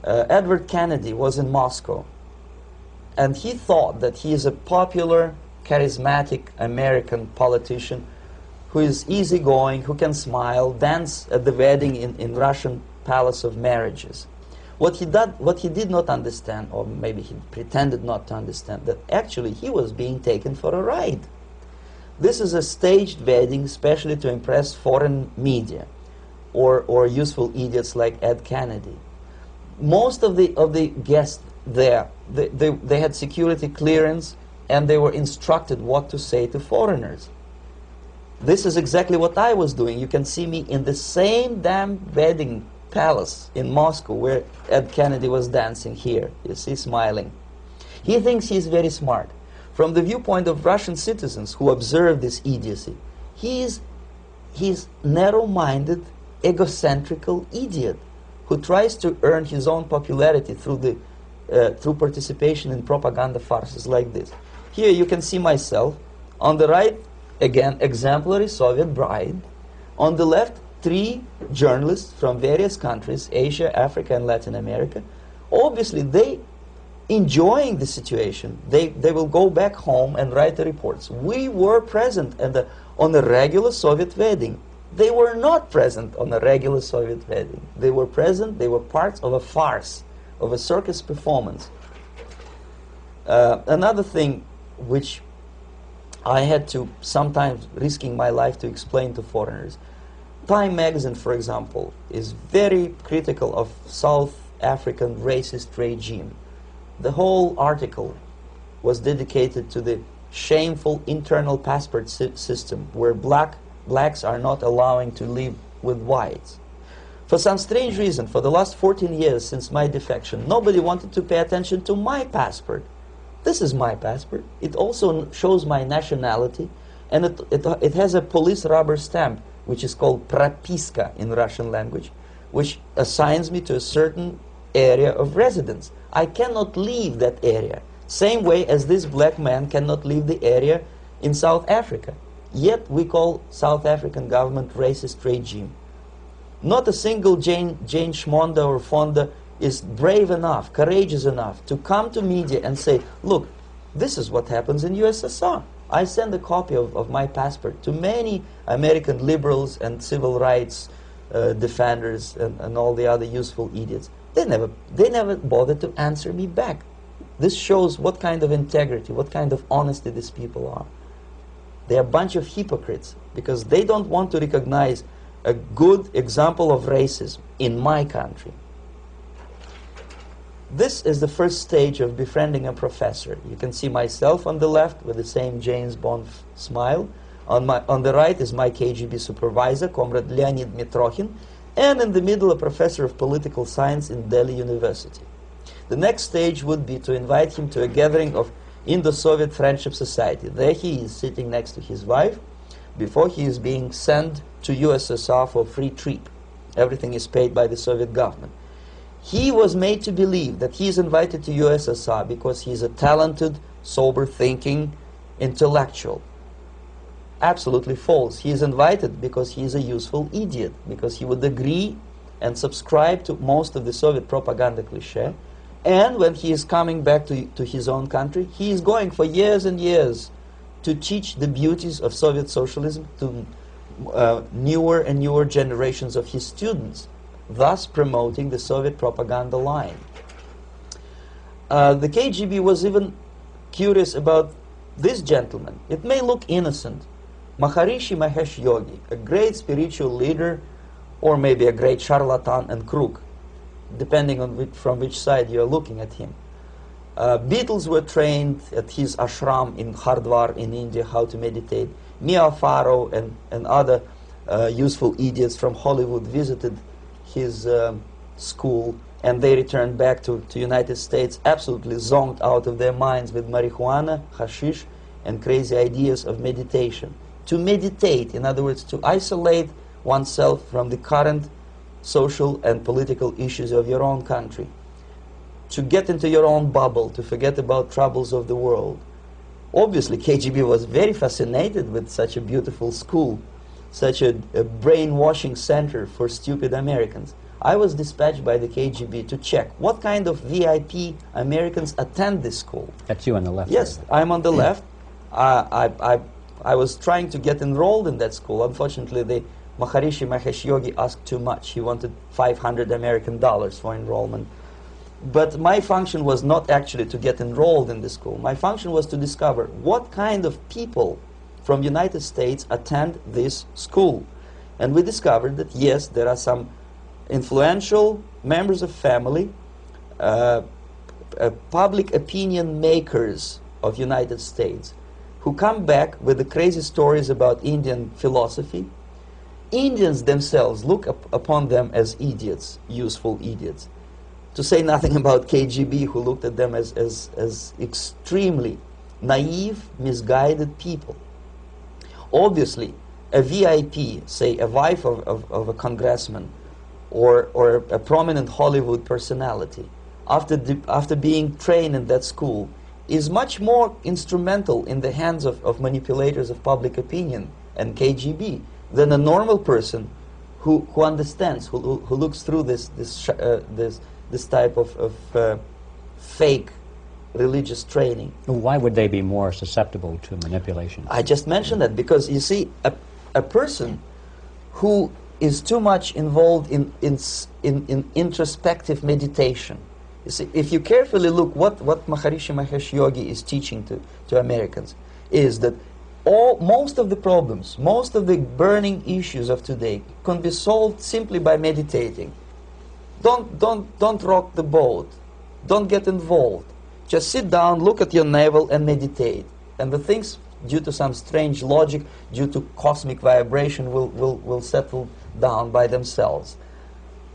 Edward Kennedy was in Moscow, and he thought that he is a popular, charismatic American politician who is easygoing, who can smile, dance at the wedding in Russian Palace of Marriages. What he did not understand, or maybe he pretended not to understand, that actually he was being taken for a ride. This is a staged wedding, especially to impress foreign media or useful idiots like Ed Kennedy. Most of the guests there, they had security clearance, and they were instructed what to say to foreigners. This is exactly what I was doing. You can see me in the same damn wedding palace in Moscow where Ed Kennedy was dancing here. You see, smiling. He thinks he's very smart. From the viewpoint of Russian citizens who observe this idiocy, he's narrow-minded, egocentrical idiot who tries to earn his own popularity through participation in propaganda farces like this. Here you can see myself. On the right, again, exemplary Soviet bride. On the left, 3 journalists from various countries, Asia, Africa, and Latin America. Obviously, they enjoying the situation. They will go back home and write the reports. We were present on a regular Soviet wedding. They were not present on a regular Soviet wedding. They were present, they were parts of a farce, of a circus performance. Another thing which I had to, sometimes risking my life, to explain to foreigners. Time magazine, for example, is very critical of South African racist regime. The whole article was dedicated to the shameful internal passport system where blacks are not allowing to live with whites. For some strange reason, for the last 14 years since my defection, nobody wanted to pay attention to my passport. This is my passport. It also shows my nationality, and it has a police rubber stamp, which is called propiska in Russian language, which assigns me to a certain area of residence. I cannot leave that area, same way as this black man cannot leave the area in South Africa. Yet we call South African government racist regime. Not a single Jane Schmonda or Fonda is brave enough, courageous enough to come to media and say, look, this is what happens in USSR. I send a copy of my passport to many American liberals and civil rights defenders and all the other useful idiots. They never bothered to answer me back. This shows what kind of integrity, what kind of honesty these people are. They're a bunch of hypocrites because they don't want to recognize a good example of racism in my country. This is the first stage of befriending a professor. You can see myself on the left with the same James Bond smile. On the right is my KGB supervisor, Comrade Leonid Mitrokhin, and in the middle a professor of political science in Delhi University. The next stage would be to invite him to a gathering of Indo-Soviet Friendship Society. There he is sitting next to his wife before he is being sent to USSR for free trip. Everything is paid by the Soviet government. He was made to believe that he is invited to USSR because he is a talented, sober-thinking intellectual. Absolutely false. He is invited because he is a useful idiot, because he would agree and subscribe to most of the Soviet propaganda cliché. And when he is coming back to his own country, he is going for years and years to teach the beauties of Soviet socialism to newer and newer generations of his students, thus promoting the Soviet propaganda line. The KGB was even curious about this gentleman. It may look innocent. Maharishi Mahesh Yogi, a great spiritual leader, or maybe a great charlatan and crook, depending on from which side you're looking at him. Beatles were trained at his ashram in Hardwar in India how to meditate. Mia Farrow and other useful idiots from Hollywood visited his school, and they returned back to United States absolutely zonked out of their minds with marijuana, hashish, and crazy ideas of meditation. To meditate, in other words, to isolate oneself from the current social and political issues of your own country. To get into your own bubble, to forget about troubles of the world. Obviously, KGB was very fascinated with such a beautiful school, such a brainwashing center for stupid Americans. I was dispatched by the KGB to check what kind of VIP Americans attend this school. That's you on the left. Yes, I'm on the left. I was trying to get enrolled in that school. Unfortunately, the Maharishi Mahesh Yogi asked too much. He wanted $500 American for enrollment. But my function was not actually to get enrolled in the school. My function was to discover what kind of people from United States attend this school. And we discovered that, yes, there are some influential members of family, public opinion makers of United States, who come back with the crazy stories about Indian philosophy. Indians themselves look upon them as idiots, useful idiots. To say nothing about KGB, who looked at them as extremely naive, misguided people. Obviously, a VIP, say a wife of a congressman, or a prominent Hollywood personality, after being trained in that school, is much more instrumental in the hands of manipulators of public opinion and KGB than a normal person who understands, who looks through this type of fake religious training. Why would they be more susceptible to manipulation? I just mentioned that because, you see, a person who is too much involved in introspective meditation. You see, if you carefully look what Maharishi Mahesh Yogi is teaching to Americans, is that most of the problems, most of the burning issues of today can be solved simply by meditating. Don't rock the boat. Don't get involved. Just sit down, look at your navel, and meditate. And the things, due to some strange logic, due to cosmic vibration, will settle down by themselves.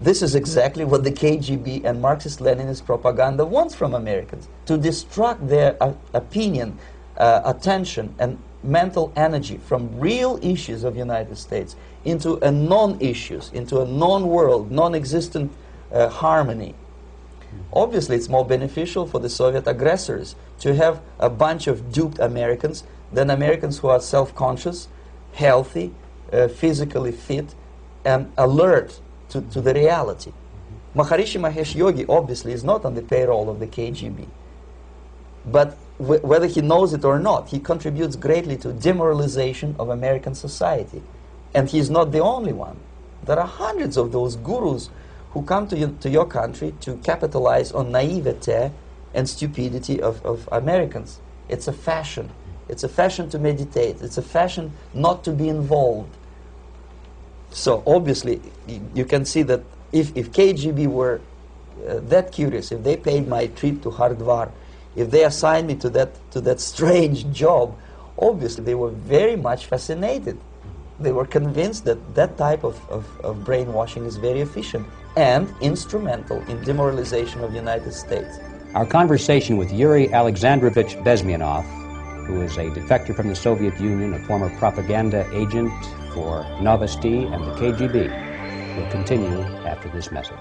This is exactly what the KGB and Marxist-Leninist propaganda wants from Americans, to distract their opinion, attention, and mental energy from real issues of the United States into a non-issues, into a non-world, non-existent harmony. Obviously, it's more beneficial for the Soviet aggressors to have a bunch of duped Americans than Americans who are self-conscious, healthy, physically fit, and alert to the reality. Maharishi Mahesh Yogi obviously is not on the payroll of the KGB. But whether he knows it or not, he contributes greatly to demoralization of American society. And he's not the only one. There are hundreds of those gurus who come to your country to capitalize on naivete and stupidity of Americans. It's a fashion. It's a fashion to meditate. It's a fashion not to be involved. So obviously, you can see that if KGB were that curious, if they paid my trip to Hardwar, if they assigned me to that strange job, obviously they were very much fascinated. They were convinced that that type of brainwashing is very efficient and instrumental in demoralization of the United States. Our conversation with Yuri Alexandrovich Bezmenov, who is a defector from the Soviet Union, a former propaganda agent for Novosti and the KGB, will continue after this message.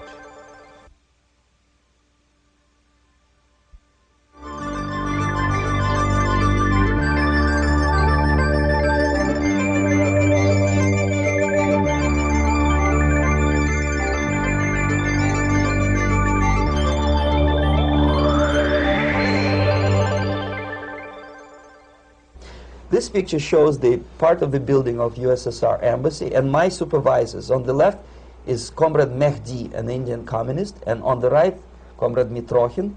This picture shows the part of the building of USSR embassy, and my supervisors. On the left is Comrade Mehdi, an Indian communist, and on the right, Comrade Mitrokhin,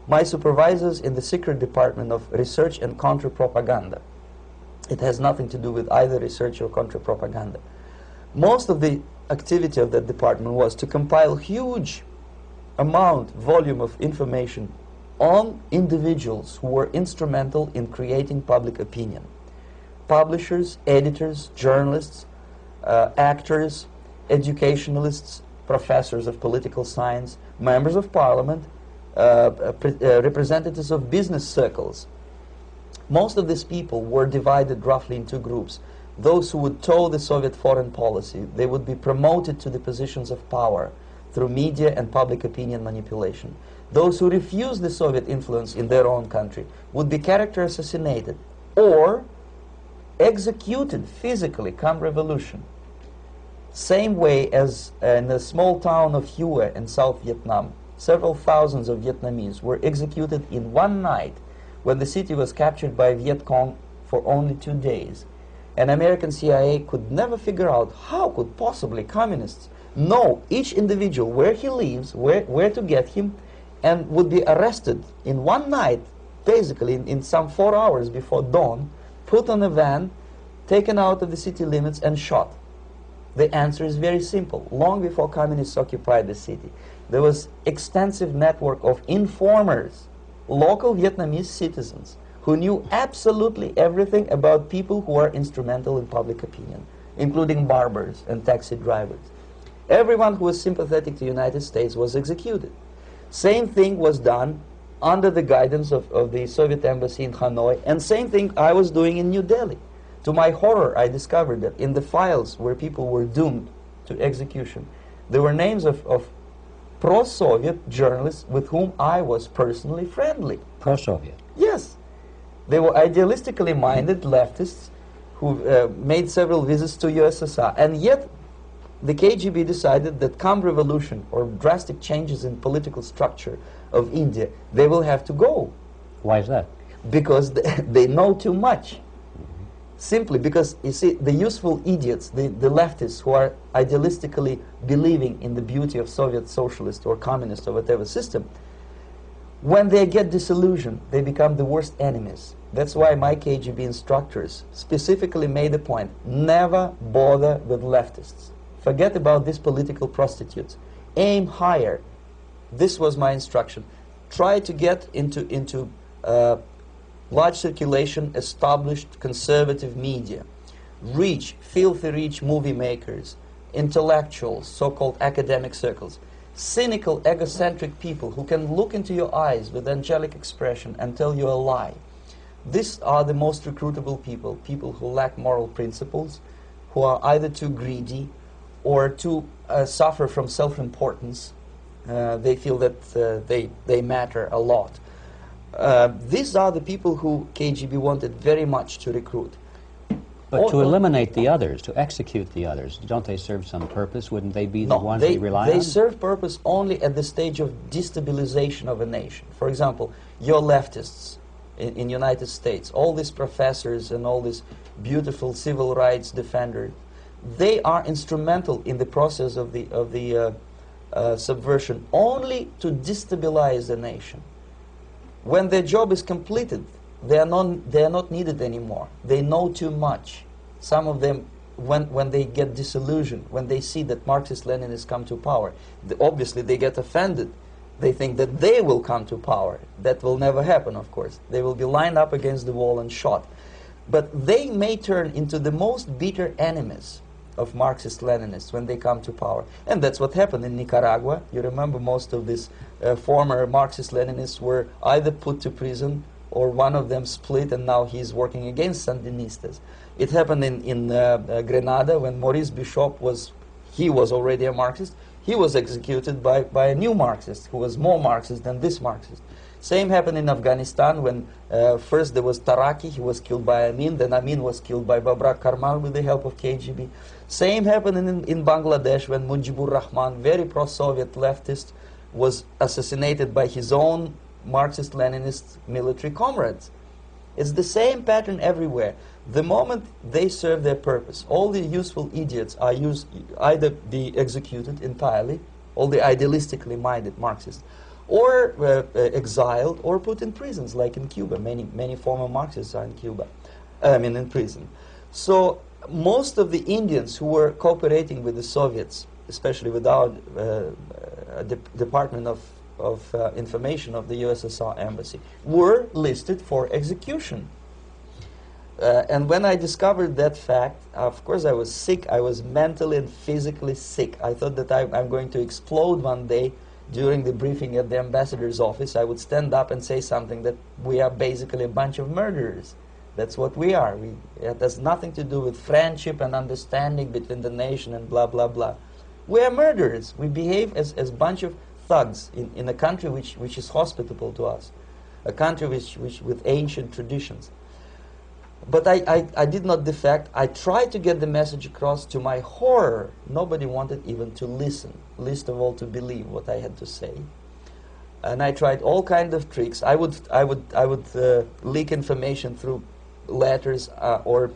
my supervisors in the secret department of research and counter-propaganda. It has nothing to do with either research or counter-propaganda. Most of the activity of that department was to compile huge volume of information on individuals who were instrumental in creating public opinion. Publishers, editors, journalists, actors, educationalists, professors of political science, members of parliament, representatives of business circles. Most of these people were divided roughly into groups. Those who would toe the Soviet foreign policy, they would be promoted to the positions of power through media and public opinion manipulation. Those who refused the Soviet influence in their own country would be character assassinated or executed physically come revolution. Same way as in the small town of Hue in South Vietnam, several thousands of Vietnamese were executed in one night when the city was captured by Viet Cong for only 2 days. And American CIA could never figure out how could possibly communists know each individual, where he lives, where to get him, and would be arrested in one night, basically in some 4 hours before dawn, put on a van, taken out of the city limits and shot. The answer is very simple. Long before communists occupied the city, there was extensive network of informers, local Vietnamese citizens, who knew absolutely everything about people who are instrumental in public opinion, including barbers and taxi drivers. Everyone who was sympathetic to the United States was executed. Same thing was done under the guidance of the Soviet embassy in Hanoi, and same thing I was doing in New Delhi. To my horror, I discovered that in the files where people were doomed to execution, there were names of pro-Soviet journalists with whom I was personally friendly. Pro-Soviet? Yes. They were idealistically minded leftists who made several visits to USSR, and yet the KGB decided that come revolution or drastic changes in political structure of India, they will have to go. Why is that? Because they know too much. Simply because, you see, the useful idiots, the leftists who are idealistically believing in the beauty of Soviet socialist or communist or whatever system, when they get disillusioned, they become the worst enemies. That's why my KGB instructors specifically made a point, never bother with leftists. Forget about these political prostitutes. Aim higher. This was my instruction. Try to get into large circulation, established conservative media. Rich, filthy rich movie makers, intellectuals, so-called academic circles. Cynical, egocentric people who can look into your eyes with angelic expression and tell you a lie. These are the most recruitable people, people who lack moral principles, who are either too greedy or to suffer from self-importance. They feel that they matter a lot. These are the people who KGB wanted very much to recruit. But to eliminate the others, to execute the others, don't they serve some purpose? Wouldn't they be the ones they rely on? They serve purpose only at the stage of destabilization of a nation. For example, your leftists in United States, all these professors and all these beautiful civil rights defenders, they are instrumental in the process of the subversion only to destabilize the nation. When their job is completed, they are not needed anymore. They know too much. Some of them, when they get disillusioned, when they see that Marxist-Leninists come to power, obviously they get offended. They think that they will come to power. That will never happen, of course. They will be lined up against the wall and shot. But they may turn into the most bitter enemies of Marxist-Leninists when they come to power. And that's what happened in Nicaragua. You remember most of these former Marxist-Leninists were either put to prison or one of them split, and now he's working against Sandinistas. It happened in Grenada when Maurice Bishop was already a Marxist. He was executed by a new Marxist who was more Marxist than this Marxist. Same happened in Afghanistan when first there was Taraki, he was killed by Amin, then Amin was killed by Babrak Karmal with the help of KGB. Same happened in Bangladesh when Mujibur Rahman, very pro-Soviet leftist, was assassinated by his own Marxist-Leninist military comrades. It's the same pattern everywhere. The moment they serve their purpose, all the useful idiots are either be executed entirely, all the idealistically minded Marxists, or exiled or put in prisons, like in Cuba. Many former Marxists are in Cuba, in prison. So most of the Indians who were cooperating with the Soviets, especially with our Department of Information of the USSR Embassy, were listed for execution. And when I discovered that fact, of course I was sick. I was mentally and physically sick. I thought that I'm going to explode one day during the briefing at the ambassador's office. I would stand up and say something that we are basically a bunch of murderers. That's what we are. It has nothing to do with friendship and understanding between the nation and blah, blah, blah. We are murderers. We behave as a bunch of thugs in a country which is hospitable to us, a country which with ancient traditions. But I did not defect. I tried to get the message across. To my horror, nobody wanted even to listen, least of all to believe what I had to say. And I tried all kinds of tricks. I would leak information through letters or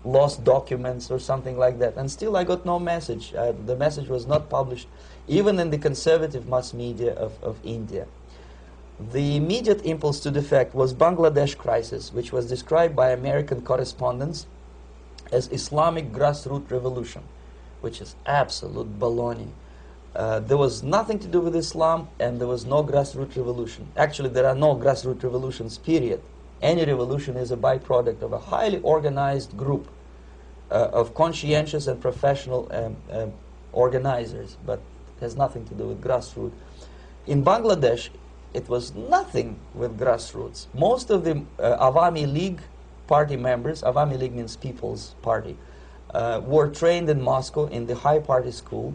lost documents or something like that. And still I got no message. The message was not published, even in the conservative mass media of India. The immediate impulse to defect was Bangladesh crisis, which was described by American correspondents as Islamic grassroots revolution, which is absolute baloney. There was nothing to do with Islam, and there was no grassroots revolution. Actually, there are no grassroots revolutions, period. Any revolution is a byproduct of a highly organized group of conscientious and professional organizers, but it has nothing to do with grassroots. In Bangladesh, it was nothing with grassroots. Most of the Awami League party members, Awami League means People's Party, were trained in Moscow in the High Party School.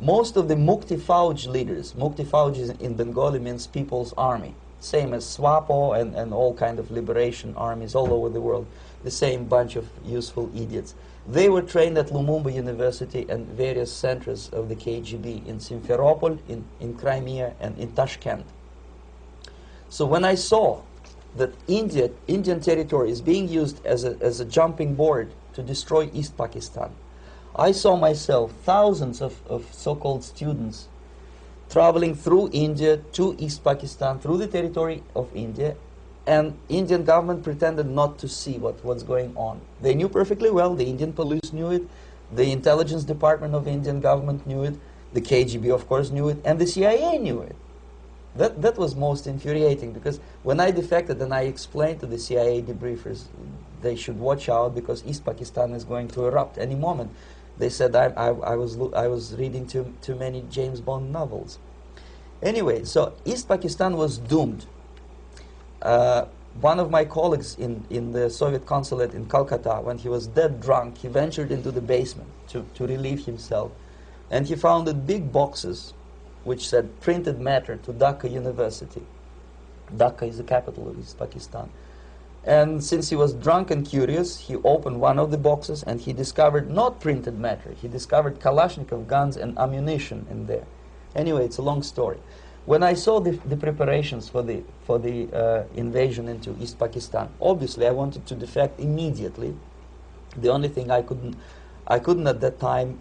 Most of the Mukti Fauj leaders, Mukti Fauj in Bengali means People's Army, same as SWAPO and all kind of liberation armies all over the world, the same bunch of useful idiots. They were trained at Lumumba University and various centers of the KGB in Simferopol, in Crimea, and in Tashkent. So when I saw that Indian territory is being used as a jumping board to destroy East Pakistan, I saw myself thousands of so-called students traveling through India to East Pakistan, through the territory of India, and Indian government pretended not to see what's going on. They knew perfectly well, the Indian police knew it, the intelligence department of the Indian government knew it, the KGB of course knew it, and the CIA knew it. That was most infuriating, because when I defected and I explained to the CIA debriefers they should watch out because East Pakistan is going to erupt any moment, they said I was reading too many James Bond novels. Anyway, so East Pakistan was doomed. One of my colleagues in the Soviet consulate in Calcutta, when he was dead drunk, he ventured into the basement to relieve himself, and he found big boxes which said printed matter to Dhaka University. Dhaka is the capital of East Pakistan. And since he was drunk and curious, he opened one of the boxes and he discovered not printed matter. He discovered Kalashnikov guns and ammunition in there. Anyway, it's a long story. When I saw the preparations for the invasion into East Pakistan, obviously I wanted to defect immediately. The only thing I couldn't at that time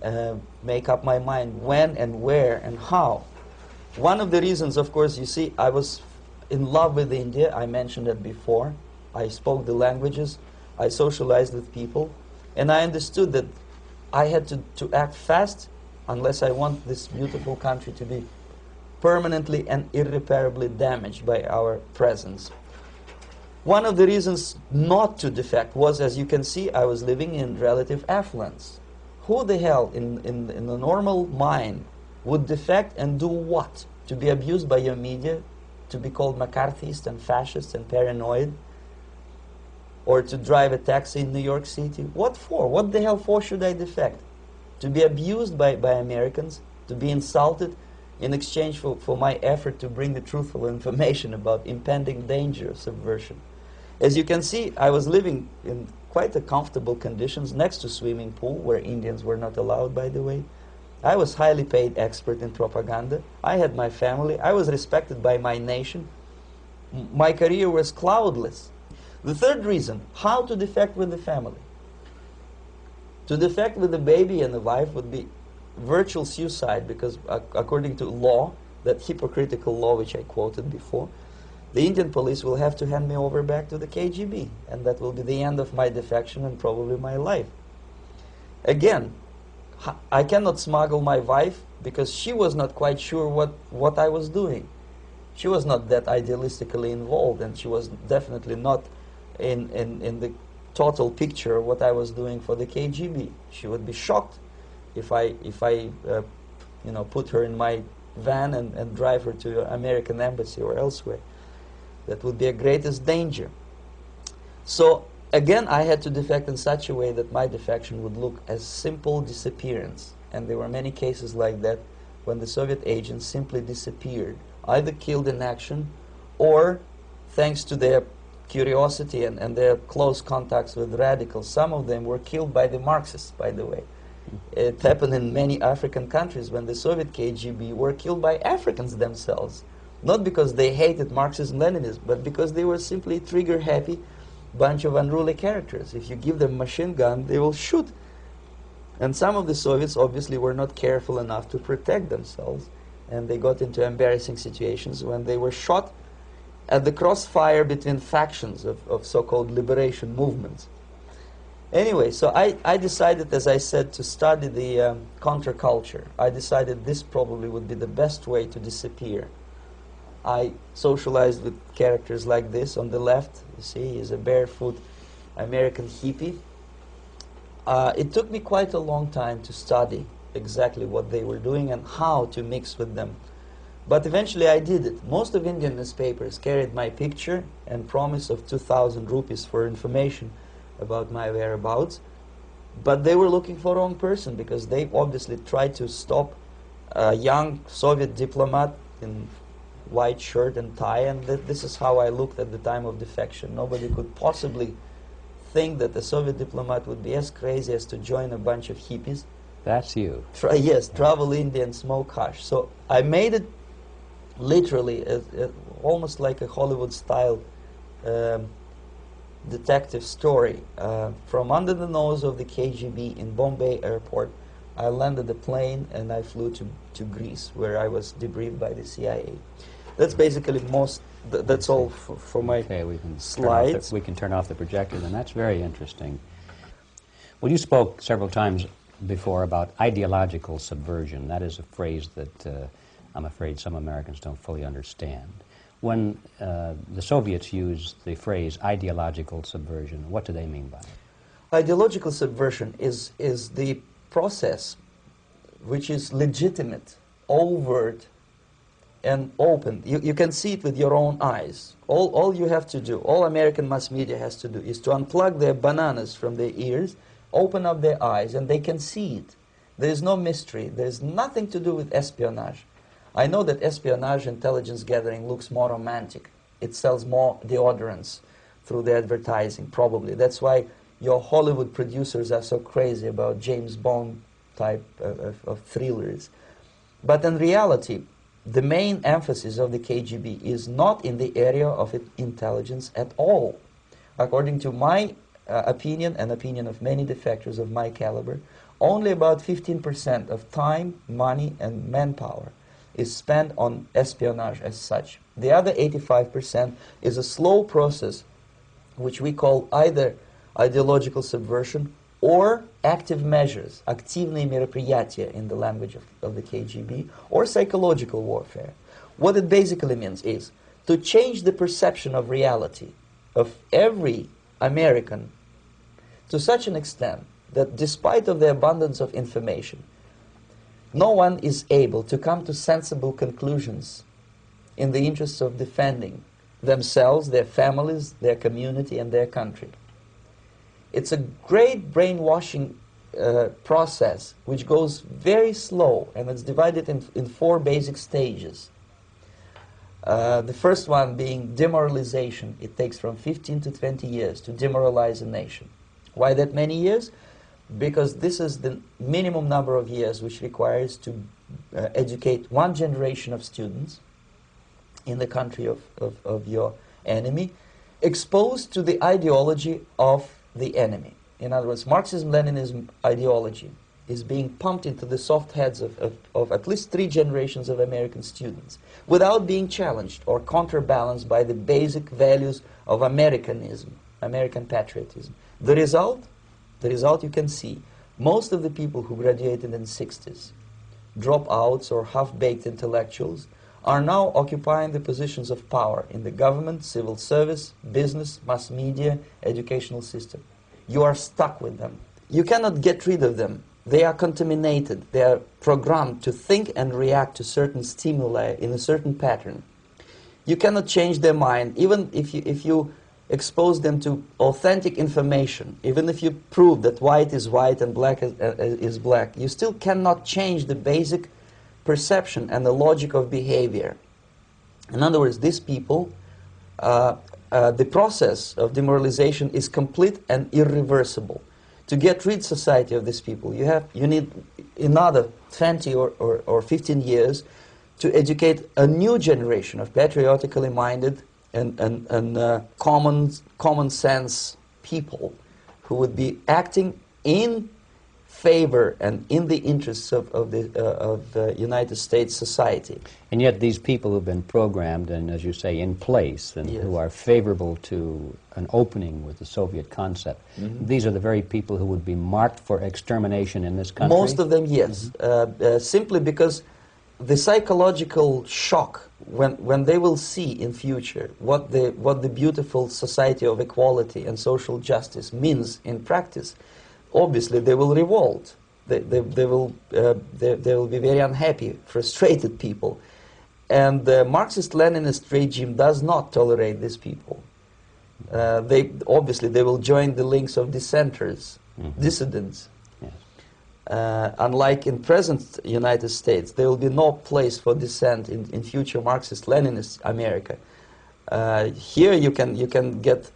make up my mind when and where and how. One of the reasons, of course, you see, I was in love with India. I mentioned it before. I spoke the languages. I socialized with people. And I understood that I had to act fast unless I want this beautiful country to be permanently and irreparably damaged by our presence. One of the reasons not to defect was, as you can see, I was living in relative affluence. Who the hell in a normal mind would defect and do what? To be abused by your media, to be called McCarthyist and fascist and paranoid, or to drive a taxi in New York City? What for? What the hell for should I defect? To be abused by Americans, to be insulted in exchange for my effort to bring the truthful information about impending danger of subversion. As you can see, I was living in quite a comfortable conditions next to swimming pool, where Indians were not allowed, by the way. I was highly paid expert in propaganda. I had my family. I was respected by my nation. My career was cloudless. The third reason, how to defect with the family. To defect with the baby and the wife would be virtual suicide, because according to law, that hypocritical law which I quoted before, the Indian police will have to hand me over back to the KGB, and that will be the end of my defection and probably my life. Again, I cannot smuggle my wife because she was not quite sure what I was doing. She was not that idealistically involved, and she was definitely not in the total picture of what I was doing for the KGB. She would be shocked if I you know, put her in my van and drive her to American embassy or elsewhere. That would be a greatest danger. So again, I had to defect in such a way that my defection would look as simple disappearance. And there were many cases like that when the Soviet agents simply disappeared, either killed in action or, thanks to their curiosity and their close contacts with radicals, some of them were killed by the Marxists, by the way. It happened in many African countries when the Soviet KGB were killed by Africans themselves. Not because they hated Marxism-Leninism, but because they were simply trigger-happy bunch of unruly characters. If you give them a machine gun, they will shoot. And some of the Soviets obviously were not careful enough to protect themselves, and they got into embarrassing situations when they were shot at the crossfire between factions of so-called liberation movements. Anyway, so I decided, as I said, to study the counterculture. I decided this probably would be the best way to disappear. I socialized with characters like this. On the left, you see, he's a barefoot American hippie. It took me quite a long time to study exactly what they were doing and how to mix with them. But eventually I did it. Most of Indian newspapers carried my picture and promise of 2,000 rupees for information about my whereabouts. But they were looking for the wrong person, because they obviously tried to stop a young Soviet diplomat in white shirt and tie, and this is how I looked at the time of defection. Nobody could possibly think that a Soviet diplomat would be as crazy as to join a bunch of hippies. That's you. Yes, travel India and smoke hash. So I made it literally almost like a Hollywood-style detective story. From under the nose of the KGB in Bombay airport, I landed the plane and I flew to Greece, where I was debriefed by the CIA. That's basically that's all for my slides. We can turn off the projector, and that's very interesting. Well, you spoke several times before about ideological subversion. That is a phrase that I'm afraid some Americans don't fully understand. When the Soviets used the phrase ideological subversion, what do they mean by it? Ideological subversion is the process which is legitimate, overt, and open. You can see it with your own eyes. All you have to do, all American mass media has to do, is to unplug their bananas from their ears, open up their eyes, and they can see it. There is no mystery. There is nothing to do with espionage. I know that espionage intelligence gathering looks more romantic. It sells more deodorants through the advertising, probably. That's why your Hollywood producers are so crazy about James Bond type of thrillers. But in reality, the main emphasis of the KGB is not in the area of intelligence at all. According to my opinion and opinion of many defectors of my caliber, only about 15% of time, money, and manpower is spent on espionage as such. The other 85% is a slow process which we call either ideological subversion or active measures, активные мероприятия in the language of the KGB, or psychological warfare. What it basically means is to change the perception of reality of every American to such an extent that despite of the abundance of information, no one is able to come to sensible conclusions in the interests of defending themselves, their families, their community, and their country. It's a great brainwashing process which goes very slow, and it's divided in 4 basic stages. The first one being demoralization. It takes from 15 to 20 years to demoralize a nation. Why that many years? Because this is the minimum number of years which requires to educate one generation of students in the country of your enemy, exposed to the ideology of the enemy. In other words, Marxism-Leninism ideology is being pumped into the soft heads of at least 3 generations of American students without being challenged or counterbalanced by the basic values of Americanism, American patriotism. The result you can see. Most of the people who graduated in the 60s, dropouts or half-baked intellectuals, are now occupying the positions of power in the government, civil service, business, mass media, educational system. You are stuck with them. You cannot get rid of them. They are contaminated. They are programmed to think and react to certain stimuli in a certain pattern. You cannot change their mind, even if you expose them to authentic information, even if you prove that white is white and black is black. You still cannot change the basic perception and the logic of behavior. In other words, these people, the process of demoralization is complete and irreversible. To get rid society of these people, you need another 20 or 15 years to educate a new generation of patriotically minded and common sense people who would be acting in favor and in the interests of the United States society. And yet these people who've been programmed and, as you say, in place and Yes. who are favorable to an opening with the Soviet concept, these are the very people who would be marked for extermination in this country? Most of them, yes. Simply because the psychological shock when they will see in future what the beautiful society of equality and social justice means in practice, obviously they will revolt. They will be very unhappy, frustrated people. And the Marxist-Leninist regime does not tolerate these people. Obviously they will join the links of dissenters, dissidents. Yes. Unlike in present United States, there will be no place for dissent in future Marxist-Leninist America. Here you can get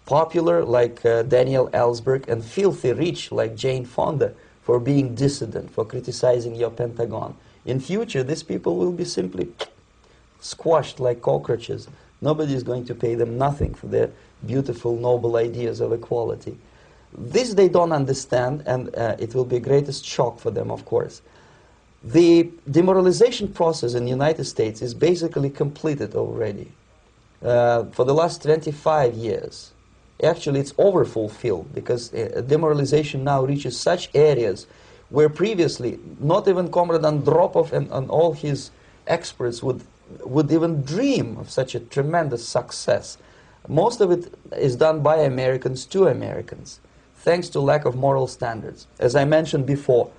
popular like Daniel Ellsberg and filthy rich like Jane Fonda for being dissident, for criticizing your Pentagon. In future, these people will be simply squashed like cockroaches. Nobody is going to pay them nothing for their beautiful, noble ideas of equality. This they don't understand, and it will be the greatest shock for them, of course. The demoralization process in the United States is basically completed already. For the last 25 years. Actually, it's overfulfilled because demoralization now reaches such areas where previously not even Comrade Andropov and all his experts would even dream of such a tremendous success. Most of it is done by Americans to Americans, thanks to lack of moral standards. As I mentioned before,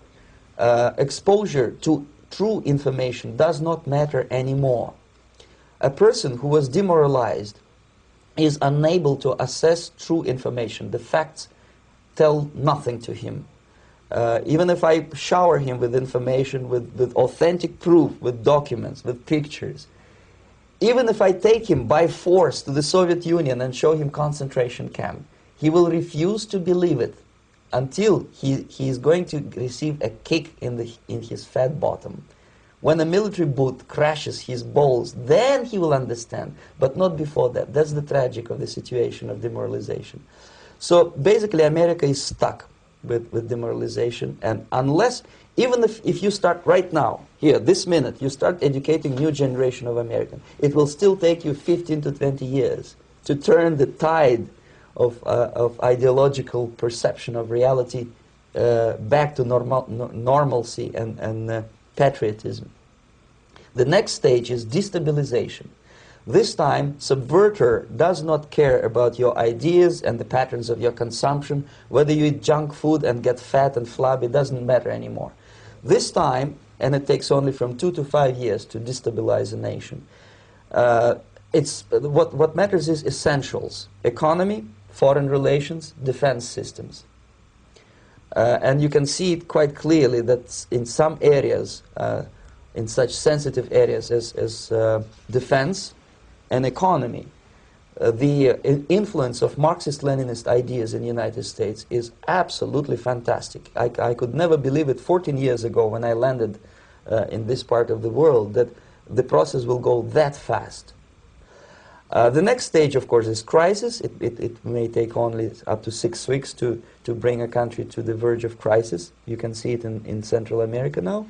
exposure to true information does not matter anymore. A person who was demoralized is unable to assess true information. The facts tell nothing to him. Even if I shower him with information, with authentic proof, with documents, with pictures, even if I take him by force to the Soviet Union and show him concentration camp, he will refuse to believe it until he is going to receive a kick in his fat bottom. When a military boot crashes his balls, then he will understand, but not before that. That's the tragic of the situation of demoralization. So basically America is stuck with demoralization, and unless, even if you start right now, here, this minute, you start educating new generation of Americans, it will still take you 15 to 20 years to turn the tide of ideological perception of reality back to normalcy and patriotism. The next stage is destabilization. This time, subverter does not care about your ideas and the patterns of your consumption. Whether you eat junk food and get fat and flabby, doesn't matter anymore. This time, and it takes only from 2 to 5 years to destabilize a nation, what matters is essentials: economy, foreign relations, defense systems. And you can see it quite clearly that in some areas, in such sensitive areas as defense and economy, the influence of Marxist-Leninist ideas in the United States is absolutely fantastic. I could never believe it 14 years ago when I landed in this part of the world that the process will go that fast. The next stage, of course, is crisis. It may take only up to 6 weeks to bring a country to the verge of crisis. You can see it in Central America now.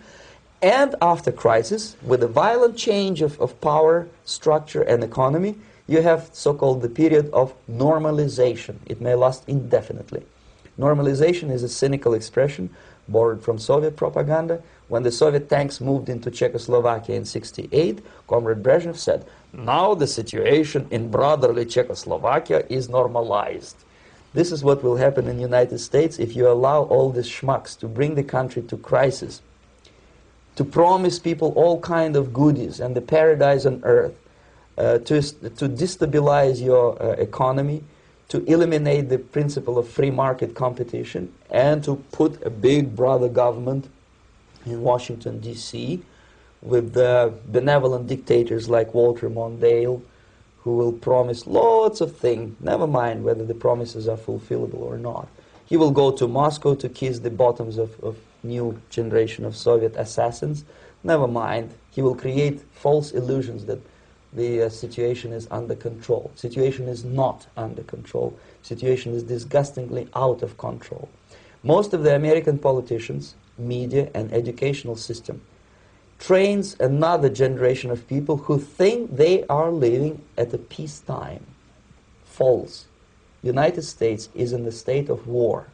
And after crisis, with a violent change of power, structure, and economy, you have so-called the period of normalization. It may last indefinitely. Normalization is a cynical expression borrowed from Soviet propaganda. When the Soviet tanks moved into Czechoslovakia in '68, Comrade Brezhnev said, "Now the situation in brotherly Czechoslovakia is normalized." This is what will happen in the United States if you allow all these schmucks to bring the country to crisis, to promise people all kind of goodies and the paradise on earth, to destabilize your economy, to eliminate the principle of free market competition, and to put a big brother government in Washington, D.C., with benevolent dictators like Walter Mondale, who will promise lots of things, never mind whether the promises are fulfillable or not. He will go to Moscow to kiss the bottoms of new generation of Soviet assassins, never mind. He will create false illusions that the situation is under control. Situation is not under control. Situation is disgustingly out of control. Most of the American politicians, media, and educational system trains another generation of people who think they are living at a peacetime. False. United States is in the state of war,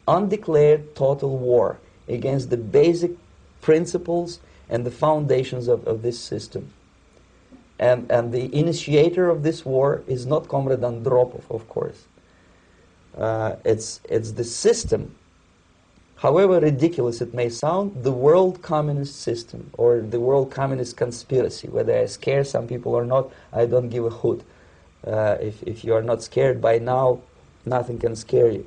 undeclared total war against the basic principles and the foundations of this system. And the initiator of this war is not Comrade Andropov, of course. It's the system. However ridiculous it may sound, the world communist system or the world communist conspiracy, whether I scare some people or not, I don't give a hoot. If you are not scared by now, nothing can scare you.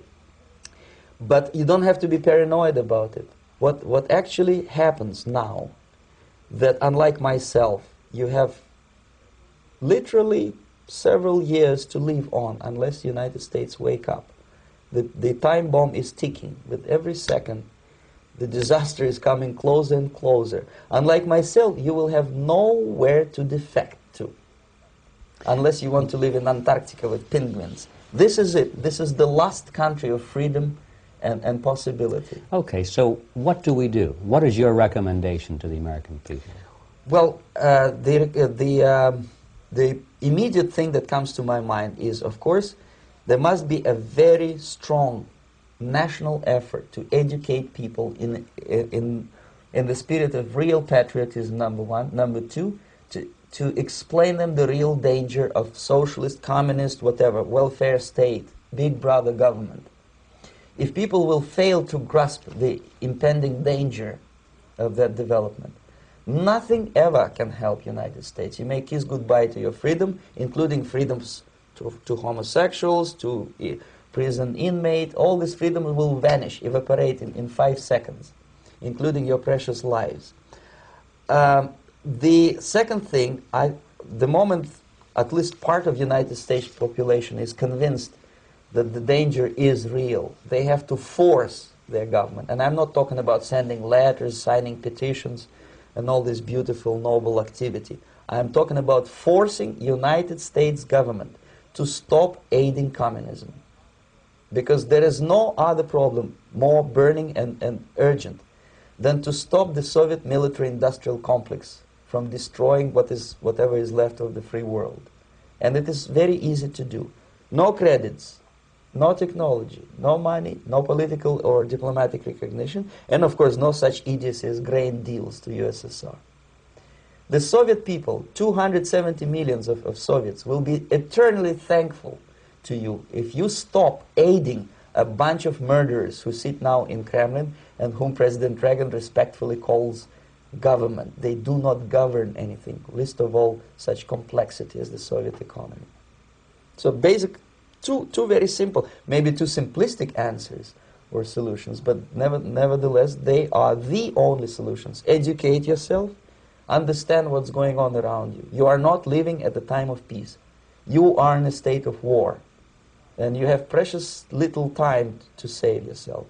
But you don't have to be paranoid about it. What actually happens now, that unlike myself, you have literally several years to live on unless the United States wake up. The time bomb is ticking. With every second, the disaster is coming closer and closer. Unlike myself, you will have nowhere to defect to, unless you want to live in Antarctica with penguins. This is it. This is the last country of freedom and possibility. Okay, so what do we do? What is your recommendation to the American people? Well, the immediate thing that comes to my mind is, of course, there must be a very strong national effort to educate people in the spirit of real patriotism, number one. Number two, to explain them the real danger of socialist, communist, whatever, welfare state, big brother government. If people will fail to grasp the impending danger of that development, nothing ever can help United States. You may kiss goodbye to your freedom, including freedoms to homosexuals, to prison inmate. All this freedom will vanish, evaporate in 5 seconds, including your precious lives. The second thing, the moment at least part of United States population is convinced that the danger is real, they have to force their government. And I'm not talking about sending letters, signing petitions, and all this beautiful, noble activity. I'm talking about forcing United States government to stop aiding communism. Because there is no other problem more burning and urgent than to stop the Soviet military-industrial complex from destroying whatever is left of the free world. And it is very easy to do. No credits, no technology, no money, no political or diplomatic recognition, and of course no such idiocy as grain deals to USSR. The Soviet people, 270 millions of Soviets, will be eternally thankful to you if you stop aiding a bunch of murderers who sit now in Kremlin and whom President Reagan respectfully calls government. They do not govern anything, least of all such complexity as the Soviet economy. So basic, two very simple, maybe too simplistic answers or solutions, but nevertheless they are the only solutions. Educate yourself, understand what's going on around you. You are not living at a time of peace. You are in a state of war, and you have precious little time to save yourself.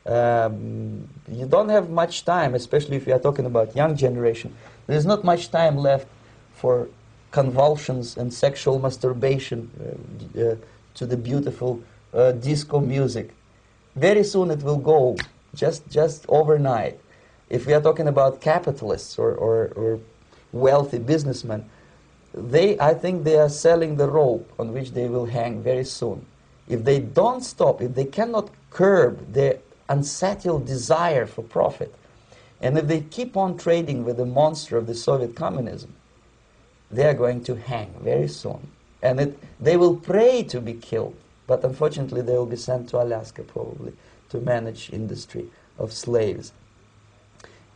You don't have much time, especially if you are talking about young generation. There's not much time left for convulsions and sexual masturbation to the beautiful disco music. Very soon it will go, just overnight. If we are talking about capitalists or wealthy businessmen, I think they are selling the rope on which they will hang very soon. If they don't stop, if they cannot curb their unsettled desire for profit, and if they keep on trading with the monster of the Soviet communism, they are going to hang very soon. And they will pray to be killed, but unfortunately they will be sent to Alaska probably to manage industry of slaves.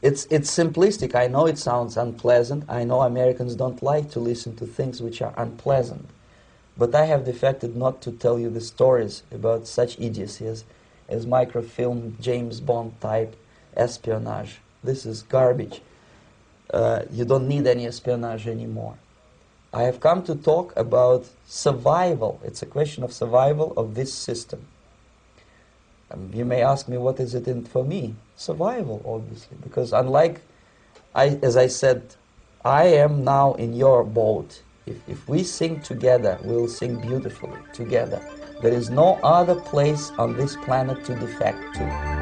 It's simplistic. I know it sounds unpleasant. I know Americans don't like to listen to things which are unpleasant. But I have defected not to tell you the stories about such idiocy as microfilm, James Bond type espionage. This is garbage. You don't need any espionage anymore. I have come to talk about survival. It's a question of survival of this system. You may ask me, what is it in for me? Survival, obviously, because unlike, as I said, I am now in your boat. If we sing together, we'll sing beautifully together. There is no other place on this planet to defect to.